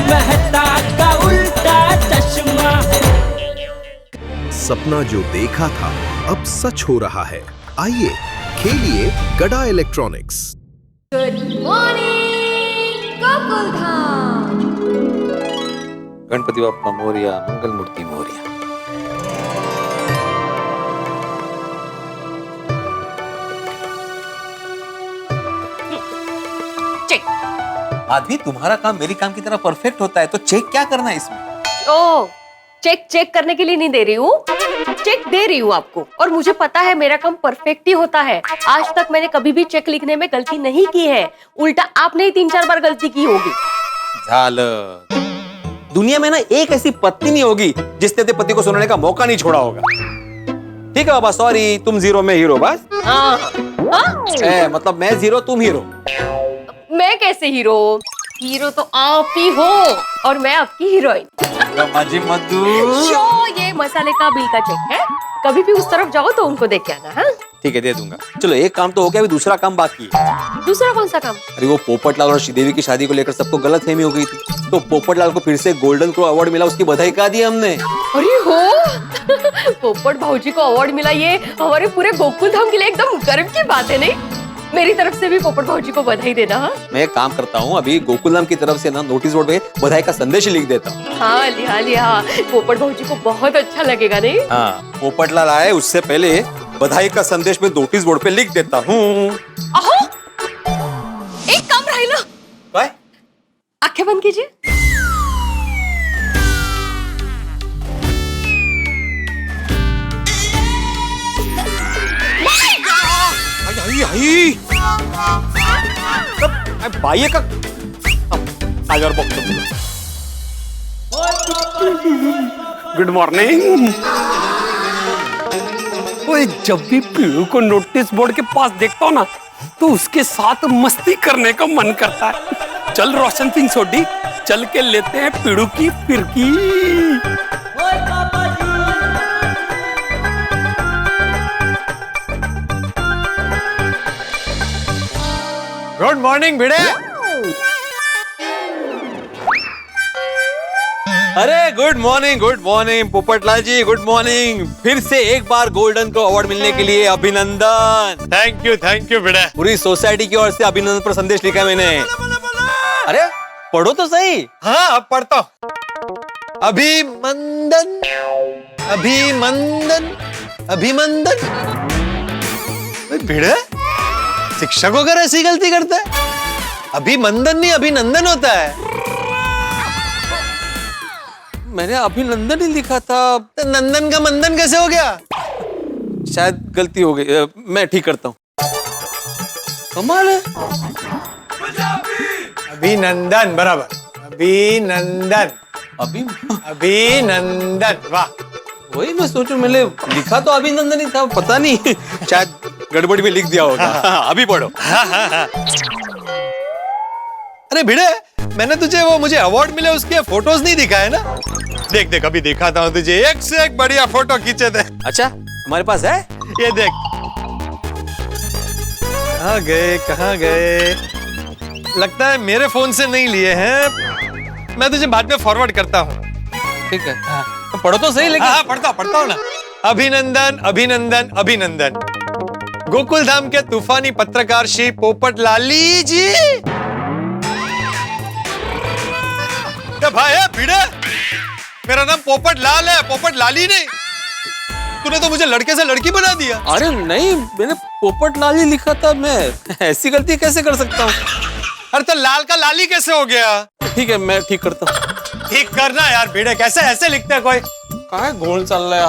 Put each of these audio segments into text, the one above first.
मेहता का उल्टा चश्मा। सपना जो देखा था अब सच हो रहा है। आइए खेलिए Gada electronics. Good morning Gokuldham. Ganpati Bappa Morya, Mangal Murti Morya. आदमी, तुम्हारा काम मेरी काम की तरह परफेक्ट होता है, तो चेक क्या करना है इसमें? ओ, चेक करने के लिए नहीं दे रही हूँ, चेक दे रही हूँ आपको। और मुझे पता है मेरा काम परफेक्ट ही होता है। आज तक मैंने कभी भी चेक लिखने में गलती नहीं की है। उल्टा आपने ही 3-4 बार गलती की होगी। झालर, दुनिया में ना एक ऐसी पत्नी नहीं होगी जिसने अपने पति को सुनाने का मौका नहीं छोड़ा होगा। ठीक है बाबा, सॉरी, तुम जीरो में हीरो बस। मतलब मैं जीरो तुम हीरो। मैं कैसे हीरो? हीरो तो आप ही हो और मैं आपकी हीरोइन। ये मसाले का बिल का चेक है, कभी भी उस तरफ जाओ तो उनको देख के आना। हाँ ठीक है, दे दूंगा। चलो, एक काम तो हो गया, अभी दूसरा काम बाकी है। दूसरा कौन सा काम? अरे वो पोपटलाल और श्रीदेवी की शादी को लेकर सबको गलतफहमी हो गई थी, तो पोपटलाल को फिर से गोल्डन क्रो अवार्ड मिला, उसकी बधाई कहा दी हमने। अरे हो पोपट भाऊजी को अवार्ड मिला, ये हमारे पूरे गोकुल धाम के लिए एकदम गर्व की बात है। नहीं, मेरी तरफ से भी पोपट भाऊजी को बधाई देना। हाँ? मैं एक काम करता हूँ, अभी गोकुलधाम की तरफ से ना नोटिस बोर्ड पे बधाई का संदेश लिख देता हूँ। हाँ लिया, पोपट भाऊजी को बहुत अच्छा लगेगा। नहीं, हाँ, पोपटलाल आए उससे पहले बधाई का संदेश में नोटिस बोर्ड पे लिख देता हूँ। एक काम राहिलं। काय? आंखें बंद कीजिए। बाई का आजार बघतो तुला। Good morning. ओए, जब भी पीड़ू को नोटिस बोर्ड के पास देखता हूँ ना, तो उसके साथ मस्ती करने का मन करता है। चल रोशन सिंह सोडी, चल के लेते हैं पीड़ू की फिरकी। गुड मॉर्निंग भिड़े। अरे गुड मॉर्निंग पोपटलाल जी, गुड मॉर्निंग। फिर से एक बार गोल्डन को अवार्ड मिलने के लिए अभिनंदन। थैंक यू भिड़े। पूरी सोसाइटी की ओर से अभिनंदन पर संदेश लिखा मैंने। अरे पढ़ो तो सही। हाँ, अब पढ़ता हूँ। अभिनंदन, अभिनंदन, अभिनंदन। भिड़े, शिक्षक अगर ऐसी गलती करता है, अभिनंदन नहीं अभिनंदन होता है। मैंने अभिनंदन ही लिखा था, तो नंदन का मंदन कैसे हो गया? शायद गलती हो गई, मैं ठीक करता हूँ। कमाल है। अभिनंदन बराबर, अभिनंदन, अभिनंदन। वाह, वही मैं सोचूं, मैंने लिखा तो अभिनंदन ही था, पता नहीं शायद गड़बड़ी में लिख दिया होगा। अभी पढ़ो। अरे भिड़े, मैंने तुझे वो मुझे अवार्ड मिले उसके फोटोज नहीं दिखाए ना? देख अभी दिखाता हूँ तुझे, एक से एक बढ़िया फोटो खींचे थे। अच्छा, हमारे पास है? ये देख। कहाँ गए? लगता है मेरे फोन से नहीं लिए हैं। मैं तुझे बाद में फॉरवर्ड करता हूँ। ठीक है, तो पढ़ो तो सही। लेकिन हाँ, पढ़ता हूँ ना। अभिनंदन, अभिनंदन, अभिनंदन। गोकुलधाम के तूफानी पत्रकार श्री पोपटलाली जी। भाई भिड़े, मेरा नाम पोपटलाल है, पोपटलाली नहीं। तूने तो मुझे लड़के से लड़की बना दिया। अरे नहीं, मैंने पोपटलाल ही लिखा था, मैं ऐसी गलती कैसे कर सकता हूँ? अरे तो लाल का लाली कैसे हो गया? ठीक है, मैं ठीक करता हूँ। ठीक करना यार भिड़े, कैसे ऐसे लिखते हैं कोई? कहाँ घोल चल रहा है?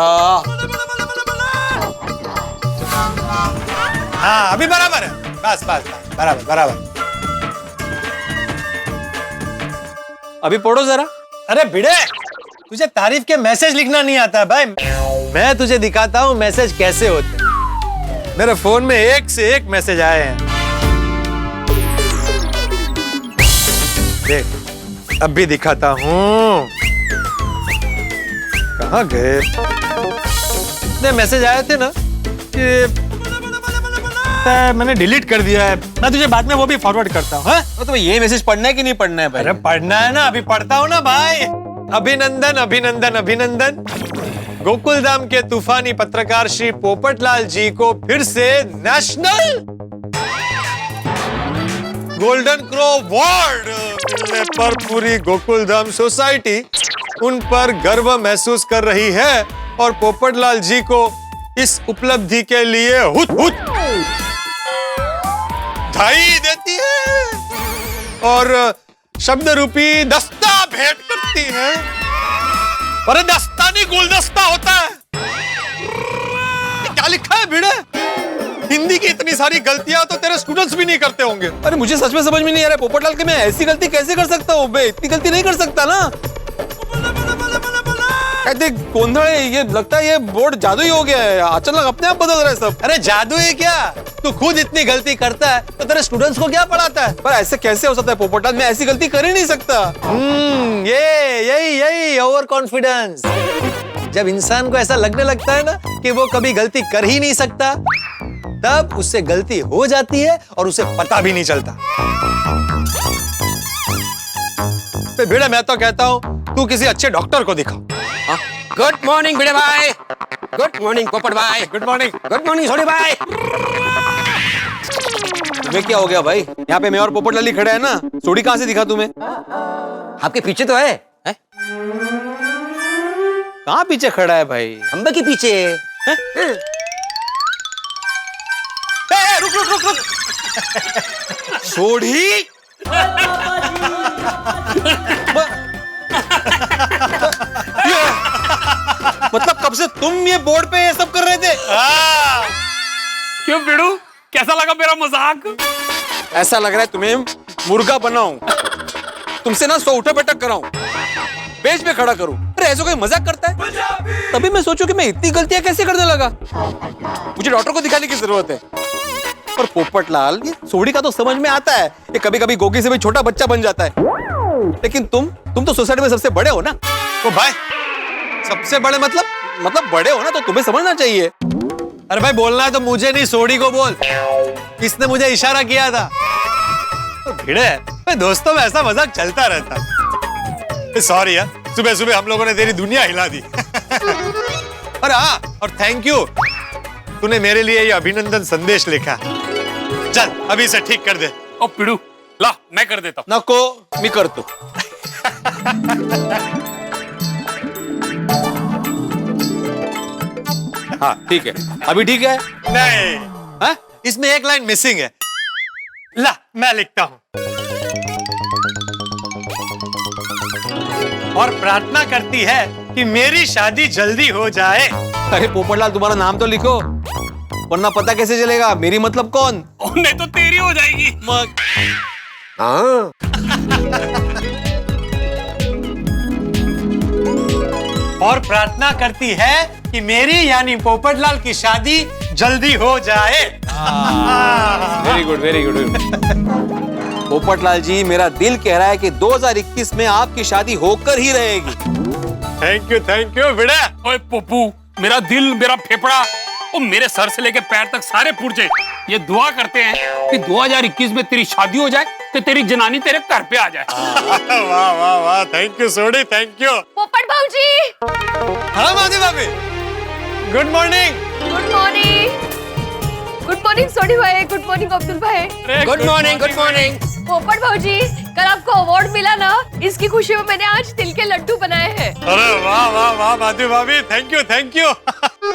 हाँ, अभी बराबर है। बस बराबर। अभी पढ़ो जरा। अरे भिड़े, तुझे तारीफ के मैसेज लिखना नहीं आता भाई। मैं तुझे दिखाता हूँ मैसेज कैसे होते हैं। मेरे फोन में एक से एक मैसेज आए हैं। देख, अब भी दिखाता हूँ। कहाँ गए? इतने मैसेज आए थे ना कि लगता है मैंने डिलीट कर दिया है। मैं तुझे बाद में वो भी फॉरवर्ड करता हूँ। हाँ? तो ये मैसेज पढ़ना है कि नहीं पढ़ना है भाई? अरे पढ़ना है ना, अभी पढ़ता हूँ ना भाई। अभिनंदन अभिनंदन अभिनंदन। गोकुलधाम के तूफानी पत्रकार श्री पोपटलाल जी को फिर से नेशनल गोल्डन क्रो अवार्ड मिलने पर पूरी गोकुलधाम सोसाइटी उन पर गर्व महसूस कर रही है और पोपटलाल जी को इस उपलब्धि के लिए हुत हुत बधाई देती है और शब्द रूपी दस्ता भेंट करती है। अरे दस्ता नहीं गुलदस्ता होता है। क्या लिखा है भिड़े? हिंदी की इतनी सारी गलतियां तो तेरे स्टूडेंट्स भी नहीं करते होंगे। अरे मुझे सच में समझ में नहीं आ रहा है पोपटलाल कि मैं ऐसी गलती कैसे कर सकता हूँ? मैं इतनी गलती नहीं कर सकता ना। देख गोंधळ है, ये लगता है ये बोर्ड जादू ही हो गया है। अचानक अपने आप बदल रहा है सब। अरे जादू है क्या? तू खुद इतनी गलती करता है तो तेरे स्टूडेंट्स को क्या पढ़ाता है? पर ऐसे कैसे हो सकता है पोपटलाल? मैं ऐसी गलती कर ही नहीं सकता। यही ओवर कॉन्फिडेंस। जब इंसान को ऐसा लगने लगता है ना कि वो कभी गलती कर ही नहीं सकता, तब उससे गलती हो जाती है और उसे पता भी नहीं चलता। तो भिड़े मैं तो कहता हूँ तू किसी अच्छे डॉक्टर को दिखा। गुड मॉर्निंग भिड़े भाई। गुड मॉर्निंग पोपट भाई। Good morning. Good morning Sodhi भाई। तुम्हें क्या हो गया भाई? यहाँ पे मैं और पोपटलाल ही खड़ा है ना। सोडी कहाँ से दिखा तुम्हें? आपके पीछे तो है? कहाँ पीछे खड़ा है भाई? खंबे के पीछे। रुक रुक रुक रुक। सोडी मतलब कब से तुम ये बोर्ड पे ये सब कर रहे थे? क्यों बिड़ू, कैसा लगा मेरा मजाक? ऐसा लग रहा है तुम्हें मुर्गा बनाऊं, तुमसे ना 100 उठा बैठक कराऊं, बेंच पे खड़ा करूं। अरे ऐसा कोई मजाक करता है? तभी मैं सोचूं कि मैं इतनी गलतियां कैसे करने लगा। मुझे डॉक्टर को दिखाने की जरूरत है। और पोपटलाल, ये सोडी का तो समझ में आता है, ये कभी कभी गोगी से भी छोटा बच्चा बन जाता है। लेकिन तुम तो सोसाइटी में सबसे बड़े हो ना। तो भाई सबसे बड़े मतलब बड़े हो ना, तो तुम्हें समझना चाहिए। अरे भाई बोलना है तो मुझे नहीं, सोडी को बोल। इसने मुझे इशारा किया था। तो भिड़े भाई दोस्तों में ऐसा मजाक चलता रहता। सॉरी यार, सुबह सुबह हम लोगों ने तेरी दुनिया हिला दी। अरे हाँ, और थैंक यू, तूने मेरे लिए ये अभिनंदन संदेश लिखा। चल अभी से ठीक कर दे। ओ पिड़ू ला, मैं कर देता हूँ। नको मी करतो। हाँ ठीक है, अभी ठीक है। नहीं हाँ? इसमें एक लाइन मिसिंग है। ला मैं लिखता हूं। और प्रार्थना करती है कि मेरी शादी जल्दी हो जाए। अरे पोपटलाल तुम्हारा नाम तो लिखो, वरना पता कैसे चलेगा मेरी मतलब कौन? नहीं तो तेरी हो जाएगी। हाँ। और प्रार्थना करती है कि मेरी यानी पोपटलाल की शादी जल्दी हो जाए। Very good very good. Popatlal ji, मेरा दिल कह रहा है कि 2021 में आपकी शादी होकर ही रहेगी। थैंक यू बेटा। ओए पप्पू, मेरा दिल, मेरा फेफड़ा और मेरे सर से लेके पैर तक सारे पुर्जे ये दुआ करते हैं कि 2021 में तेरी शादी हो जाए तो तेरी जनानी तेरे घर पे आ जाए। वाह वाह वाह, thank you Sodhi, thank you. Popat भाऊजी। हाँ माधवी भाभी, good morning. Good morning. Good morning Sodhi भाई। गुड मॉर्निंग अब्दुल भाई। Good morning good morning. Popat भाऊजी, कल आपको अवार्ड मिला ना, इसकी खुशी में मैंने आज तिल के लड्डू बनाए हैं। अरे वाह वाह वाह माधवी भाभी, थैंक यू थैंक यू।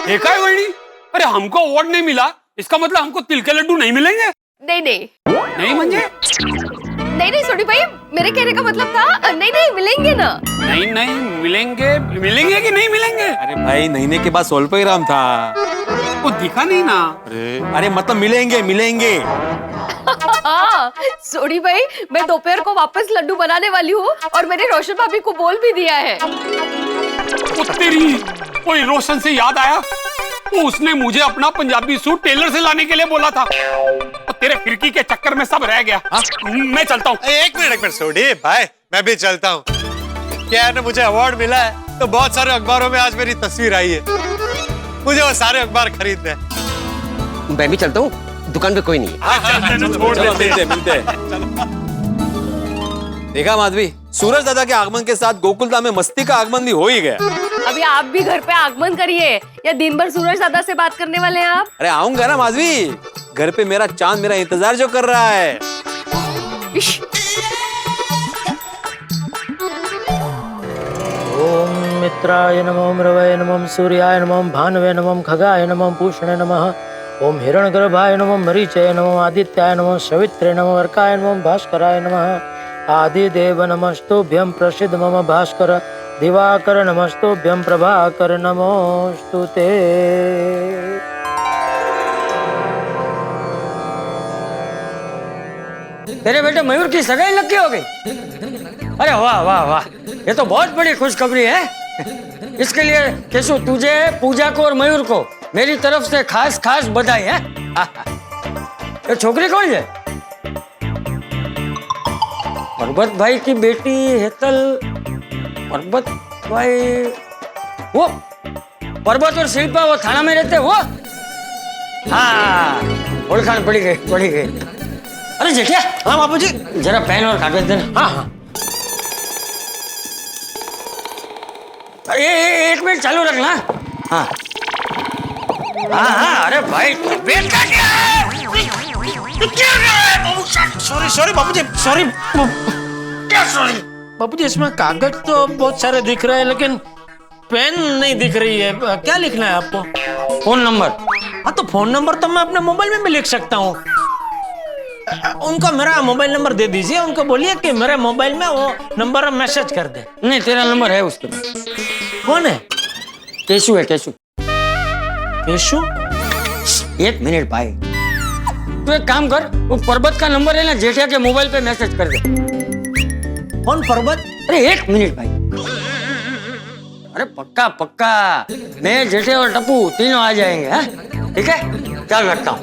देखा है वही? अरे हमको अवार्ड नहीं मिला, इसका मतलब हमको तिल के लड्डू नहीं मिलेंगे? नहीं नहीं नहीं मंजे? नहीं सोडी भाई, मेरे कहने का मतलब था नहीं मिलेंगे ना। नहीं नहीं मिलेंगे। मिलेंगे कि नहीं मिलेंगे? अरे भाई, महीने के बाद सोल पैराम था, वो दिखा नहीं ना। अरे मतलब मिलेंगे मिलेंगे। हाँ सोडी भाई, मैं दोपहर को वापस लड्डू बनाने वाली हूँ और मैंने रोशन भाभी को बोल भी दिया है। तेरी कोई रोशन से याद आया, वो उसने मुझे अपना पंजाबी सूट टेलर से लाने के लिए बोला था, और तेरे फिरकी के चक्कर में सब रह गया। मैं चलता हूँ। एक मिनट सोडी भाई, मैं भी चलता हूँ। क्या है ना, मुझे अवार्ड मिला है तो बहुत सारे अखबारों में आज मेरी तस्वीर आई है, मुझे वो सारे अखबार खरीदने हैं। मैं भी चलता हूँ। दुकान पे कोई नहीं है। चलो मिलते हैं। देखा माधवी, सूरज दादा के आगमन के साथ गोकुलधाम में मस्ती का आगमन भी हो ही गया। अभी आप भी घर पे आगमन करिए, या दिन भर सूरज दादा से बात करने वाले हैं आप? अरे आऊंगा ना माधवी, घर पे मेरा चांद मेरा इंतजार जो कर रहा है। इश, ओम मित्राय नमः, मृवये नमः, सूर्याय नमः, भानवे नमः, खगाय नमः, पूषणे नमः, ओम हिरण्यगर्भाय नमः, मरीचये नमः, आदित्याय नमः, सवित्रे नमः, अर्काय नमः, भास्कराय नमः, आदिदेव नमस्तुभ्यं, प्रसिद्ध मम भास्कर, दिवाकर नमस्तुभ्यं, प्रभाकर नमोस्तुते। तेरे बेटे मयूर की सगाई लग हो गई? अरे वाह वाह वाह, ये तो बहुत बड़ी खुशखबरी है। इसके लिए केशु तुझे, पूजा को और मयूर को मेरी तरफ से खास खास बधाई है। ये छोकरी कौन है? पर्वत भाई की बेटी हेतल। पर्वत भाई, वो पर्वत और शिल्पा वो थाना में रहते, वो हाँ, ओळखान पड़ी गई। अरे जेठिया। हाँ बापूजी। जरा पेन और कागज देना। हाँ हाँ। एक मिनट चालू रखना। हाँ हाँ। अरे भाई बेटा क्या है? सॉरी बापूजी, सॉरी। क्या सॉरी? बापूजी, इसमें कागज तो बहुत सारे दिख रहे हैं, लेकिन पेन नहीं दिख रही है। क्या लिखना है आपको? Phone number. हाँ, तो फोन नंबर तो मैं अपने मोबाइल में भी लिख सकता हूँ। उनको मेरा मोबाइल नंबर दे दीजिए, उनको बोलिए कि मेरे मोबाइल में वो नंबर मैसेज कर दे। नहीं, तेरा नंबर है उसके पास। कौन है? केशु है, केशु। केशु? एक मिनट भाई, तू एक काम कर, वो पर्वत का नंबर है ना, जेठिया के मोबाइल पे मैसेज कर दे। कौन पर्वत? अरे एक मिनट भाई। अरे पक्का पक्का, मैं जेठे और टप्पू तीनों आ जाएंगे। हाँ ठीक है, चल रखता हूँ।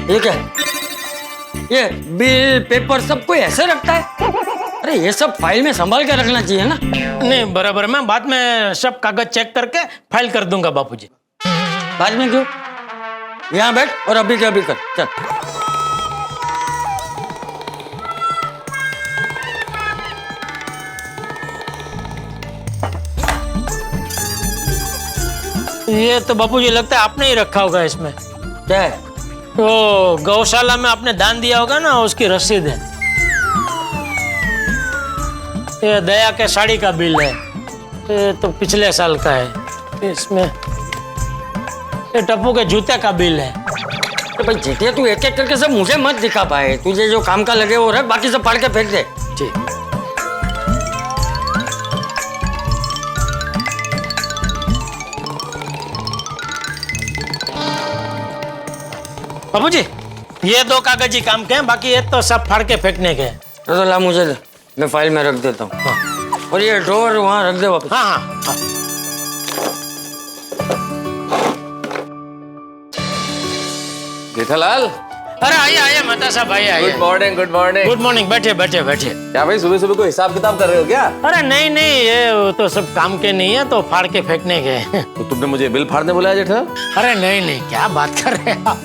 ठीक है, ये बिल पेपर सब कोई ऐसे रखता है? अरे ये सब फाइल में संभाल के रखना चाहिए ना। नहीं, बराबर, मैं बाद में सब कागज चेक करके फाइल कर दूंगा बापूजी। बाद में क्यों? यहाँ बैठ और अभी के अभी कर, चल। ये तो बापूजी लगता है आपने ही रखा होगा इसमें। क्या है? तो गौशाला में आपने दान दिया होगा ना, उसकी रसीद है। ये दया के साड़ी का बिल है, ये तो पिछले साल का है। इसमें ये टप्पू के जूते का बिल है। तो भाई जेठे, तू एक एक करके सब मुझे मत दिखा पाए। तुझे जो काम का लगे वो रख, बाकी सब फाड़ के फेंक दे। ठीक। बाबूजी, ये दो कागजी काम के हैं, बाकी ये तो सब फाड़ के फेंकने के हैं। तो ला मुझे दे, मैं फाइल में रख देता हूँ। हाँ। और ये ड्रॉवर वहाँ रख दे वापस। हाँ हाँ हाँ। जेठालाल, अरे आइए मेहता साहब, आइए। Good morning. गुड मॉर्निंग, बैठिए। क्या भाई सुबह सुबह को हिसाब किताब कर रहे हो क्या? अरे नहीं, ये वो तो सब काम के नहीं है, तो फाड़ के फेंकने के हैं। तो तुमने मुझे बिल फाड़ने बुलाया जेठा? अरे नहीं, क्या बात कर रहे हैं आप?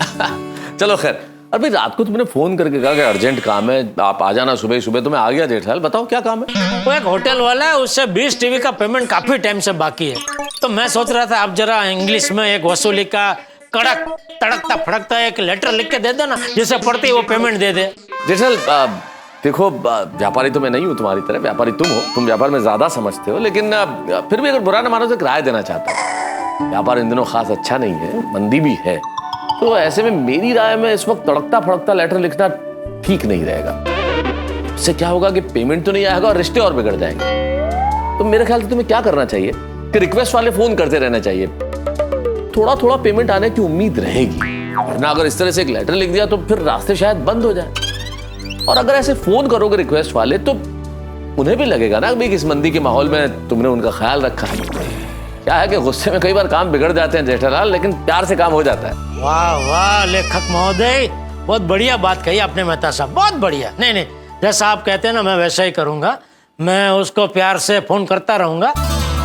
चलो खैर, अरे रात को तुमने फोन करके कहा कि अर्जेंट काम है, आप आ जाना सुबह सुबह। तो मैं आ गया जेठालाल, बताओ क्या काम है? वो एक होटल वाला है, उससे 20 टीवी का पेमेंट काफी टाइम से बाकी है। तो मैं सोच रहा था आप जरा इंग्लिश में एक वसूली का कड़क तड़कता फड़कता एक लेटर लिख के दे दो ना, जिसे पढ़ते ही वो पेमेंट दे दे। जेठालाल देखो, व्यापारी तो मैं नहीं हूँ तुम्हारी तरह, व्यापारी तुम हो, तुम व्यापार में ज्यादा समझते हो, लेकिन फिर भी अगर बुरा ना मानो तो एक राय देना चाहता हूँ। व्यापार इन दिनों खास अच्छा नहीं है, मंदी भी है, तो ऐसे में मेरी राय में इस वक्त तड़कता फड़कता लेटर लिखना ठीक नहीं रहेगा। इससे क्या होगा कि पेमेंट तो नहीं आएगा और रिश्ते और बिगड़ जाएंगे। तो मेरे ख्याल से तुम्हें क्या करना चाहिए कि रिक्वेस्ट वाले फोन करते रहना चाहिए, थोड़ा थोड़ा पेमेंट आने की उम्मीद रहेगी। वरना अगर इस तरह से एक लेटर लिख दिया तो फिर रास्ते शायद बंद हो जाए। और अगर ऐसे फोन करोगे रिक्वेस्ट वाले तो उन्हें भी लगेगा ना कि इस मंदी के माहौल में तुमने उनका ख्याल रखा है। क्या है कि गुस्से में कई बार काम बिगड़ जाते हैं जेठालाल, लेकिन प्यार से काम हो जाता है। वाह वाह लेखक महोदय, बहुत बढ़िया बात कही आपने मेहता साहब, बहुत बढ़िया। नहीं, जैसा आप कहते हैं ना, मैं वैसा ही करूंगा। मैं उसको प्यार से फोन करता रहूंगा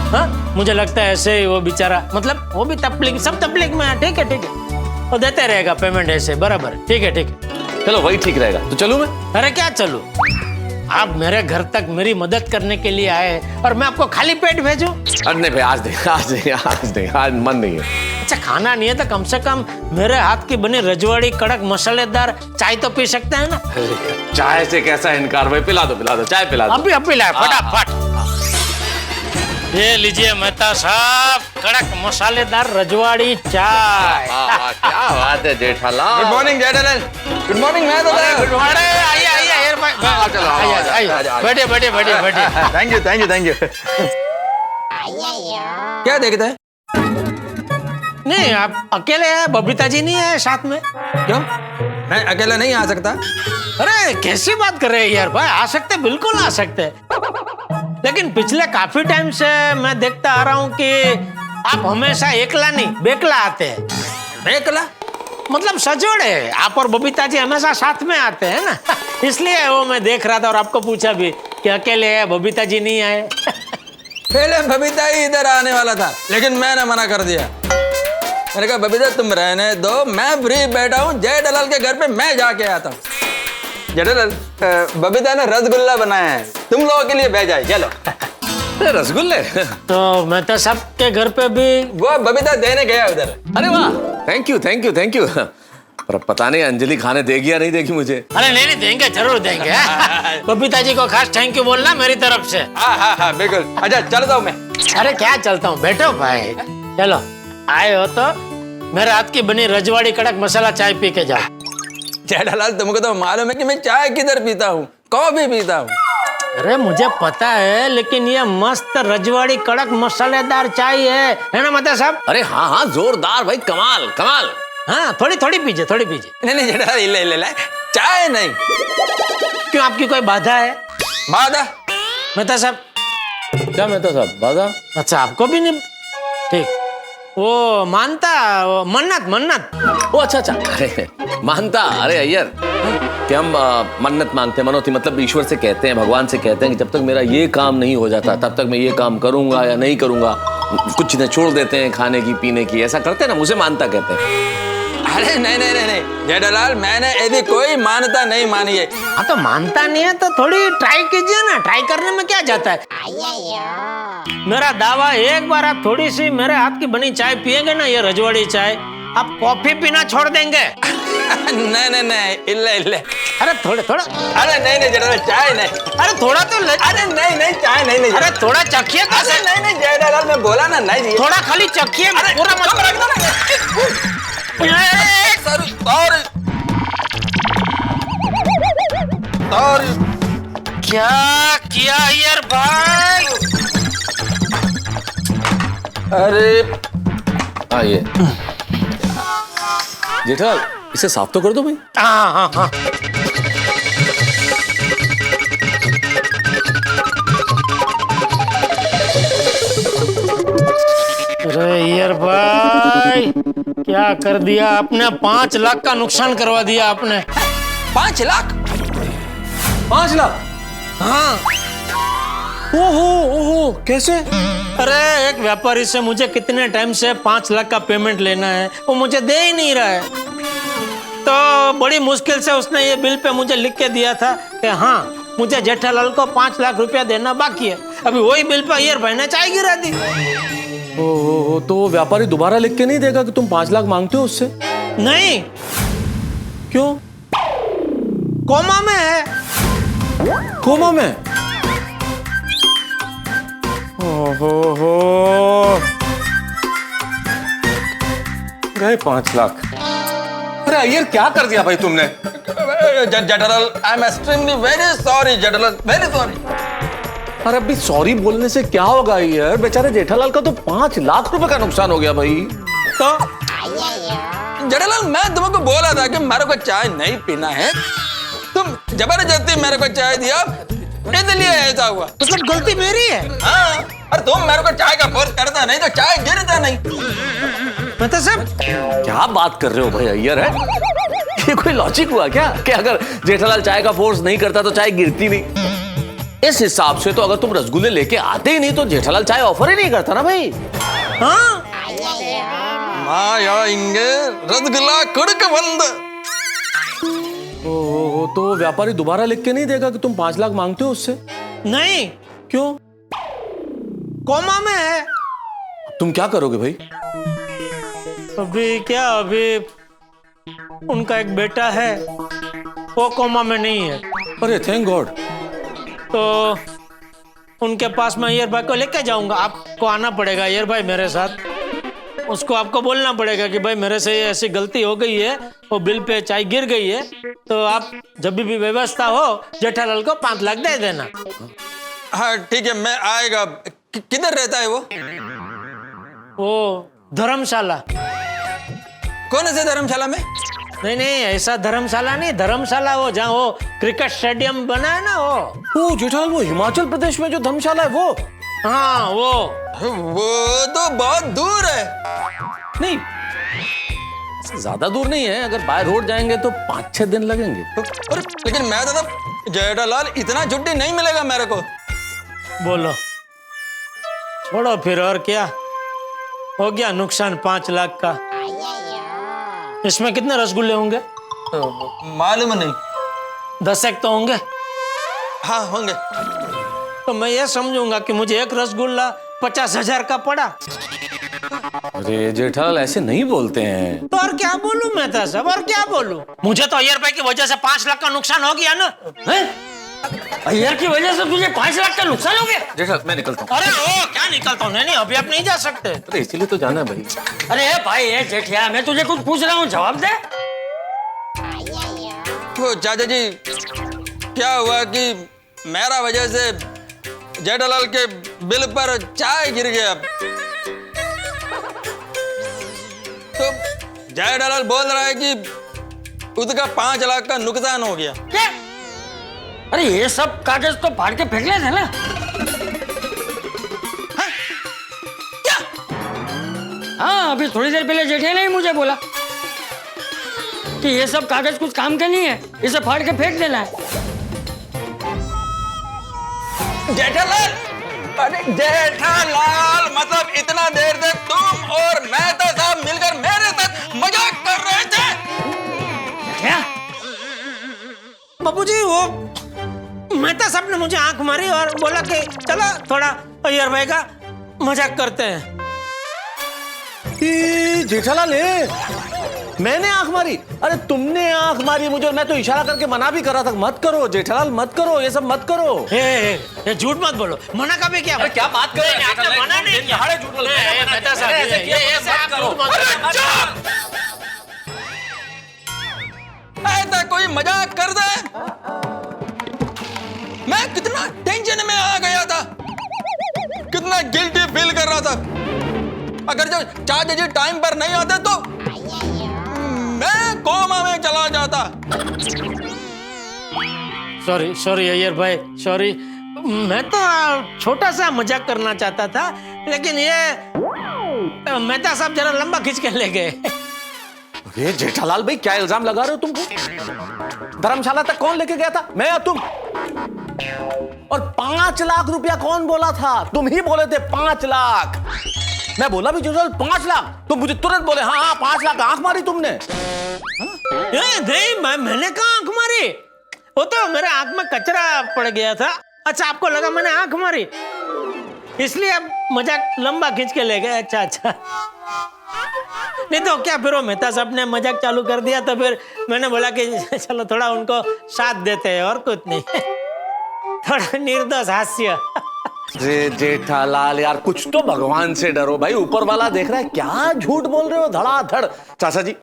हाँ मुझे लगता है ऐसे ही वो बेचारा, मतलब वो भी तबलीग, सब तबलीग में है। ठीक है ठीक है, वो देते रहेगा पेमेंट ऐसे बराबर। ठीक है ठीक है, चलो वही ठीक रहेगा। तो चलूं मैं? अरे क्या चलूं, आप मेरे घर तक मेरी मदद करने के लिए आए और मैं आपको खाली पेट भेजूं? अरे नहीं भाई, आज नहीं, आज मन नहीं है। अच्छा खाना नहीं है तो कम से कम मेरे हाथ की बनी रजवाड़ी कड़क मसालेदार चाय तो पी सकते हैं ना? चाय से कैसा इनकार भाई, पिला दो चाय पिला दो। अभी लाए फटाफट। ये लीजिए मेहता साहब, कड़क मसालेदार रजवाड़ी चाय। क्या बात है Jethalal. Good morning Jethalal. Good morning मैं तो अरे आइए बैठे। Thank you. क्या देखते हैं? नहीं आप अकेले हैं, बबीता जी नहीं है साथ में? क्यों, मैं अकेला नहीं आ सकता? अरे कैसी बात कर रहे हैं यार भाई, आ सकते, बिल्कुल आ सकते, लेकिन पिछले काफी टाइम से मैं देखता आ रहा हूँ कि आप हमेशा एकला नहीं बेकला आते हैं। बेकला मतलब सजोड़े, आप और बबीता जी हमेशा साथ में आते हैं ना, इसलिए वो मैं देख रहा था और आपको पूछा भी कि अकेले है, बबीता जी नहीं आए। पहले बबीता ही इधर आने वाला था, लेकिन मैंने मना कर दिया। मैंने कहा बबीता तुम रहने दो, मैं फ्री बैठा हूँ, जेठालाल के घर पे मैं जाके आता हूँ। जेठालाल, बबीता ने रसगुल्ला बनाया है, तुम लोगों के लिए भेजा है, चलो। रसगुल्ले? तो मैं तो सबके घर पे भी वो बबीता देने गया उधर। अरे वाह, थैंक यू। पर पता नहीं अंजलि खाने देगी या नहीं देगी मुझे। अरे नहीं देंगे, जरूर देंगे। बबीता जी को खास थैंक यू बोलना मेरी तरफ से। हाँ बिल्कुल। अच्छा चलता हूँ मैं। अरे क्या चलता हूँ, बैठो भाई। चलो आए हो तो मेरे हाथ की बनी रजवाड़ी कड़क मसाला चाय पी के जाओ। जेठालाल तुमको तो मालूम है कि मैं चाय किधर पीता हूँ, कॉफी पीता हूँ। अरे मुझे पता है, लेकिन ये मस्त रजवाड़ी कड़क मसालेदार चाय है ना मतलब साहब? अरे हाँ जोरदार भाई, कमाल। हाँ थोड़ी पीजिए। नहीं जेठालाल, ले चाय नहीं। क्यों, आपकी कोई बाधा है? बाधा? मेहता साहब। क्या मेहता साहब, बाधा? अच्छा आपको भी नहीं? ठीक, वो मानता, वो मन्नत। ओ अच्छा, अरे मानता, अरे अय्यर कि हम मन्नत मांगते हैं, मनोती मतलब ईश्वर से कहते हैं, भगवान से कहते हैं कि जब तक मेरा ये काम नहीं हो जाता तब तक मैं ये काम करूंगा या नहीं करूंगा। कुछ चीजें छोड़ देते हैं, खाने की पीने की, ऐसा करते हैं ना, मुझे मानता कहते हैं। अरे नहीं जेठालाल, मैंने ऐसी कोई मान्यता नहीं मानी है। हाँ तो मानता नहीं है तो थोड़ी ट्राई कीजिए ना, ट्राई करने में क्या जाता है? मेरा दावा, एक बार आप थोड़ी सी मेरे हाथ की बनी चाय पिएंगे ना, ये रजवाड़ी चाय, आप कॉफी पीना छोड़ देंगे। नहीं इल्ले। अरे थोड़ा। अरे नहीं जेठालाल, चाय नहीं। अरे थोड़ा तो अरे नहीं चाय नहीं। अरे थोड़ा चखिए। अरे नहीं जेठालाल, मैं बोला ना नहीं। थोड़ा खाली चखिए, पूरा मत रख दो ना। क्या किया यार भाई? अरे ये जेठालाल, इसे साफ तो कर दो भाई। हाँ। अरे यार भाई, क्या कर दिया आपने? 5 लाख का नुकसान करवा दिया आपने। 5 लाख? 5 लाख? हाँ। ओहो, कैसे? अरे एक व्यापारी से मुझे कितने टाइम से 5 लाख का पेमेंट लेना है, वो मुझे दे ही नहीं रहा है। तो बड़ी मुश्किल से उसने ये बिल पे मुझे लिख के दिया था कि हाँ मुझे जेठालाल को 5 लाख रुपया देना बाकी है। अभी वही बिल पे अय्यर भाई ने चाय गिरा दी। ओहो, तो व्यापारी दोबारा लिख के नहीं देगा कि तुम 5 लाख मांगते हो उससे? नहीं। क्यों? कोमा में है। कोमा में? ओहो, गए 5 लाख। अरे अय्यर, क्या कर दिया भाई तुमने? Jethalal, I am extremely very sorry Jethalal, very sorry. अरे अभी सॉरी बोलने से क्या होगा यार, बेचारे जेठालाल का तो 5 लाख रुपए का नुकसान हो गया भाई। तो जेठालाल, मैं तुमको बोला था कि मेरे को चाय नहीं पीना है, तुम जबरदस्ती मेरे को चाय दिया, इसलिए ऐसा हुआ। मतलब गलती मेरी है? हाँ, और तुम मेरे को चाय का फोर्स करता नहीं तो चाय गिरता नहीं। मतलब सब क्या बात कर रहे हो भाई अय्यर? है ये कोई लॉजिक हुआ क्या कि अगर जेठालाल चाय का फोर्स नहीं करता तो चाय गिरती नहीं? इस हिसाब से तो अगर तुम रसगुल्ले लेके आते ही नहीं तो जेठालाल चाय ऑफर ही नहीं करता ना भाई। हाँ माया इंगे रसगुल्ला कुड़क बंद। तो व्यापारी दोबारा लिख के नहीं देगा कि तुम 5 लाख मांगते हो उससे? नहीं, क्यों? कोमा में है। तुम क्या करोगे भाई? अभी क्या, अभी उनका एक बेटा है, वो कोमा में नहीं है, अरे थैंक गॉड। तो उनके पास मैं अय्यर भाई को लेके जाऊंगा। आपको आना पड़ेगा अय्यर भाई मेरे साथ। उसको आपको बोलना पड़ेगा कि भाई मेरे से ऐसी गलती हो गई है, वो बिल पे चाय गिर गई है, तो आप जब भी व्यवस्था हो जेठालाल को 5 लाख दे देना। हाँ ठीक है, मैं आएगा। किधर रहता है वो धर्मशाला। कौन से धर्मशाला में? नहीं ऐसा धर्मशाला नहीं, धर्मशाला वो जहाँ वो क्रिकेट स्टेडियम बना है ना, वो जेठालाल वो हिमाचल प्रदेश में जो धर्मशाला है वो? हाँ वो तो बहुत दूर है। नहीं ज्यादा दूर नहीं है, अगर बाय रोड जाएंगे तो 5-6 दिन लगेंगे। और लेकिन मैं तो जेठालाल इतना छुट्टी नहीं मिलेगा मेरे को। बोलो, छोड़ो फिर, और क्या हो गया, नुकसान 5 लाख का। इसमें कितने रसगुल्ले होंगे? मालूम नहीं। 10 एक तो होंगे। हाँ होंगे। तो मैं ये समझूंगा कि मुझे एक रसगुल्ला 50,000 का पड़ा। अरे जेठालाल ऐसे नहीं बोलते हैं। तो और क्या बोलूं मैं तो सब, और क्या बोलूं? मुझे तो अय्यर भाई की वजह से 5 लाख का नुकसान हो गया ना। अय्यर की वजह से तुझे 5 लाख का नुकसान हो गया? जेठालाल मैं निकलता हूँ। अरे ओ क्या निकलता हूँ? नहीं अभी आप नहीं जा सकते। अरे इसीलिए तो जाना है भाई। अरे भाई ये जेठिया, मैं तुझे कुछ पूछ रहा हूँ, जवाब दे। तो चाचा जी क्या हुआ कि मेरा वजह से जेठालाल के बिल पर चाय गिर गया, तो जेठालाल बोल रहा है कि उसका 5 लाख का नुकसान हो गया। क्या? अरे ये सब कागज तो फाड़ के फेंक लेते ना। क्या? हाँ अभी थोड़ी देर पहले जेठिया ने ही मुझे बोला कि ये सब कागज कुछ काम के नहीं है, इसे फाड़ के फेंक देना है। जेठालाल, अरे जेठालाल, मतलब इतना देर से तुम और मेहता साहब मिलकर मेरे साथ मजाक कर रहे थे? क्या? बाबूजी वो मेहता साहब ने मुझे आंख मारी और बोला कि चलो थोड़ा अय्यर भाई का मजाक करते हैं। जेठालाल मैंने आंख मारी? अरे तुमने आंख मारी मुझे, मैं तो इशारा करके मना भी कर रहा था, मत करो जेठालाल मत करो, ये सब मत करो। ये झूठ मत बोलो, मना का भी क्या? क्या बात कर रहे हैं? आपने मना नहीं किया। झूठ बोल रहे हैं। मेहता साहब मत करो। ऐसा कोई मजाक कर दे? मैं कितना टेंशन में आ गया था, कितना गिल्टी फील कर रहा था। अगर जो चाचा जी टाइम पर नहीं आते तो मैं कोमा में चला जाता। सॉरी अय्यर भाई, सॉरी। मैं तो छोटा सा मजाक करना चाहता था, लेकिन ये मेहता साहब जरा लंबा खींच के ले गए। अरे जेठालाल भाई क्या इल्जाम लगा रहे हो तुमको? धर्मशाला तक कौन लेके गया था, मैं या तुम? और 5 लाख रुपया कौन बोला था? तुम ही बोले थे 5 लाख। मैं बोला भी जेठालाल 5 लाख, तो मुझे तुरंत बोले हाँ 5 लाख। आंख मारी तुमने? नहीं मैंने कहा आंख मारी, वो तो मेरे आंख में कचरा पड़ गया था। अच्छा आपको लगा मैंने आंख मारी, इसलिए अब मजाक लंबा खींच के ले गए। अच्छा नहीं तो क्या, फिर वो मेहता साहब ने मजाक चालू कर दिया, तो फिर मैंने बोला कि चलो थोड़ा उनको साथ देते हैं, और कुछ नहीं। थोड़ा निर्दोष हास्य। जेठालाल यार कुछ तो भगवान से डरो भाई, ऊपर वाला देख रहा है, क्या झूठ बोल रहे हो धड़ाधड़। चाचा जी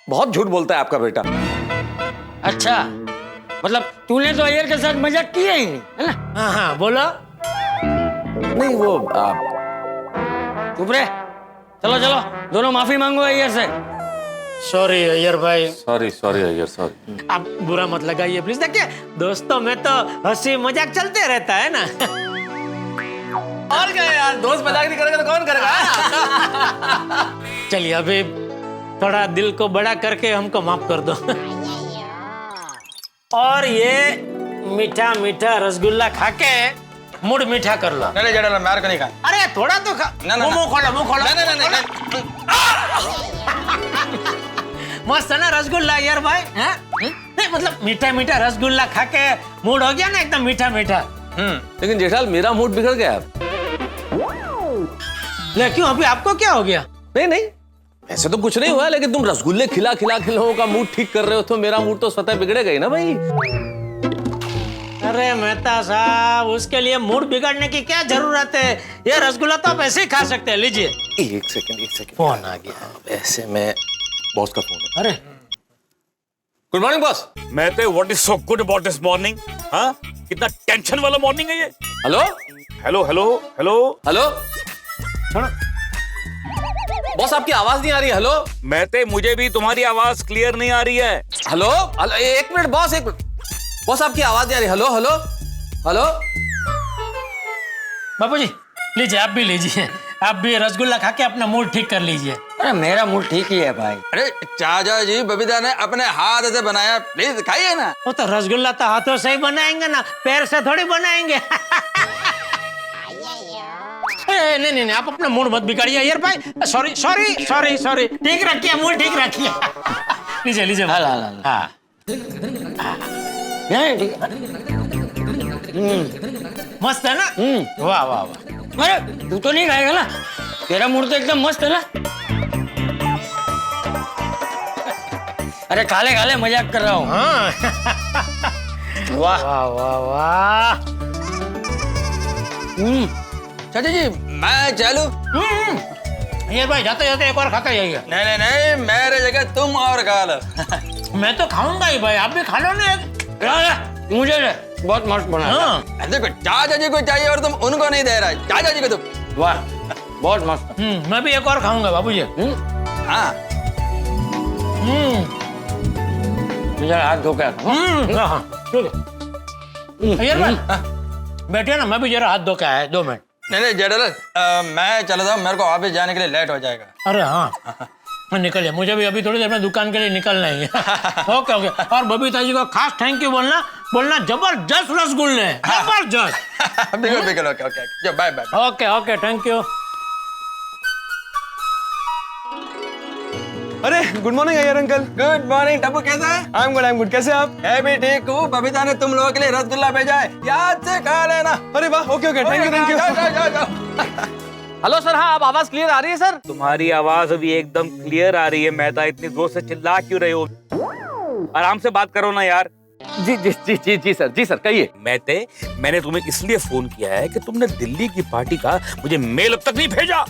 बहुत झूठ बोलता है आपका बेटा। अच्छा मतलब तूने तो अय्यर के साथ मजाक किया ही नहीं है ना? हाँ बोलो। नहीं वो चुप रहे, चलो दोनों माफी मांगो अय्यर से। सॉरी अय्यर भाई। Sorry Iyer sorry. आप बुरा मत लगाइए प्लीज। देखिए दोस्तों में तो हंसी मजाक चलते रहता है ना। और क्या यार, दोस्त मजाक नहीं करेगा तो कौन करेगा? चलिए अभी थोड़ा दिल को बड़ा करके हमको माफ कर दो। और ये मीठा मीठा रसगुल्ला खा के मूड मीठा कर लो। नहीं जेठालाल मार को नहीं खा। अरे थोड़ा तो खा। ना, ना, मुंह खोलो मुंह खोलो। नहीं, नहीं, नहीं, मस्त है ना रसगुल्ला यार भाई, हैं? नहीं मतलब मीठा मीठा रसगुल्ला खा के मूड हो गया ना एकदम मीठा मीठा। लेकिन जेठाल मेरा मूड बिगड़ गया। ले क्यों, अभी आपको क्या हो गया? नहीं नहीं ऐसे तो कुछ नहीं हुआ, लेकिन तुम रसगुल्ले खिला खिला के लोगों का मूड ठीक कर रहे हो तो मेरा मूड तो स्वतः बिगड़ेगा ही ना भाई। अरे मेहता साहब, उसके लिए मूड बिगड़ने की क्या जरूरत है? ये रसगुल्ला तो आप ऐसे ही खा सकते हैं, लीजिए। एक सेकंड फोन आ गया। ऐसे में बॉस का फोन है। अरे गुड मॉर्निंग बॉस। मैं what is so good about this morning? हाँ, कितना टेंशन वाला मॉर्निंग है ये। Hello hello hello hello hello boss, आपकी आवाज नहीं आ रही है। हेलो मुझे भी तुम्हारी आवाज क्लियर नहीं आ रही है। हेलो हेलो, एक मिनट बॉस, एक मिनट बॉस, आपकी आवाज नहीं आ रही। हेलो हेलो हेलो बाबू जी लीजिए, आप भी लीजिए, आप भी रसगुल्ला खा के अपना मूड ठीक कर लीजिए। अरे मेरा मूड ठीक ही है भाई। अरे चाचा जी बबीता ने अपने हाथ से बनाया, प्लीज खाइए ना। वो तो रसगुल्ला तो हाथों से ही बनाएंगे ना, पैर से थोड़ी बनाएंगे। नहीं नहीं नहीं, आप अपना मूड मत बिगाड़िए यार भाई। सॉरी सॉरी सॉरी सॉरी, ठीक रखिए मूड, ठीक रखिए। लीजिए लीजिए। हाँ हाँ हाँ ठीक है। मस्त है ना? वाह वाह वाह। अरे तू तो नहीं खाएगा ना? तेरा मूड तो एकदम मस्त है ना? अरे खाले खाले, मजाक कर रहा हूँ। हाँ। वाह वाह वाह वाह। चाचा जी मैं चलूं? ये भाई जाते जाते एक और खाता जाइए। नहीं नहीं नहीं, मेरे जगह तुम और खा लो। मैं तो खाऊंगा ही भाई, आप भी खा लो ना एक। मुझे ले, बहुत मस्त बना है। हाँ। देखो चाचा जी को चाहिए और तुम उनको नहीं दे रहा है। चाचा जी को तुम। वाह बहुत मस्त। मैं भी एक और खाऊंगा बाबूजी। हाँ मुझे हाथ धो के आता हूँ। हाँ ठीक है यार भाई, बैठिए ना, मैं भी जरा हाथ धो के आया, 2 मिनट। नहीं नहीं जेठालाल, मैं चला जाऊँ, मेरे को ऑफिस जाने के लिए लेट हो जाएगा। अरे हाँ निकलिए, मुझे भी अभी थोड़ी देर में दुकान के लिए निकलना ही है। Okay okay. और बबीता जी को खास थैंक यू बोलना, बोलना जबरदस्त रसगुल्ले, जबरदस्त। बिल्कुल बिल्कुल, ओके ओके, जो bye bye. Okay okay thank you. अरे good morning Iyer uncle. Good morning Tapu, कैसा है? आई एम गुड, कैसे आप? मैं भी ठीक हूँ। बबीता ने तुम लोगों के लिए रसगुल्ला भेजा है, याद से खा लेना। अरे वाह, ओके ओके, थैंक यू। जाओ। हेलो सर, हाँ अब आवाज क्लियर आ रही है सर? तुम्हारी आवाज अभी एकदम क्लियर आ रही है। मेहता, इतनी जोर से चिल्ला क्यों रहे हो? आराम से बात करो ना यार। जी जी जी जी जी सर, जी सर कहिए। मेहते, मैंने तुम्हें इसलिए फोन किया है कि तुमने दिल्ली की पार्टी का मुझे मेल अब तक नहीं भेजा,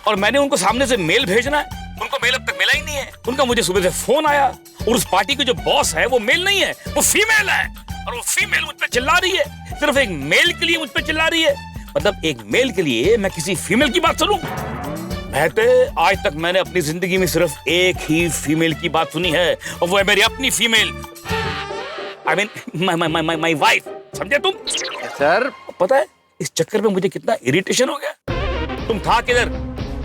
और मैंने उनको सामने से मेल भेजना है, उनको मेल अब तक मिला ही नहीं है। उनका मुझे सुबह से फोन आया, और उस पार्टी की जो बॉस है वो मेल नहीं है, वो फीमेल है, और वो फीमेल मुझ पे चिल्ला रही है। सिर्फ एक मेल के लिए मुझ पे चिल्ला रही है। मतलब एक मेल के लिए मैं किसी फीमेल की बात सुनूं? मेहते, आज तक मैंने अपनी जिंदगी में सिर्फ एक ही फीमेल की बात सुनी है, और वो है मेरी अपनी female. I mean my wife, समझे तुम? सर पता है इस चक्कर में मुझे कितना इरिटेशन हो गया। तुम था किधर?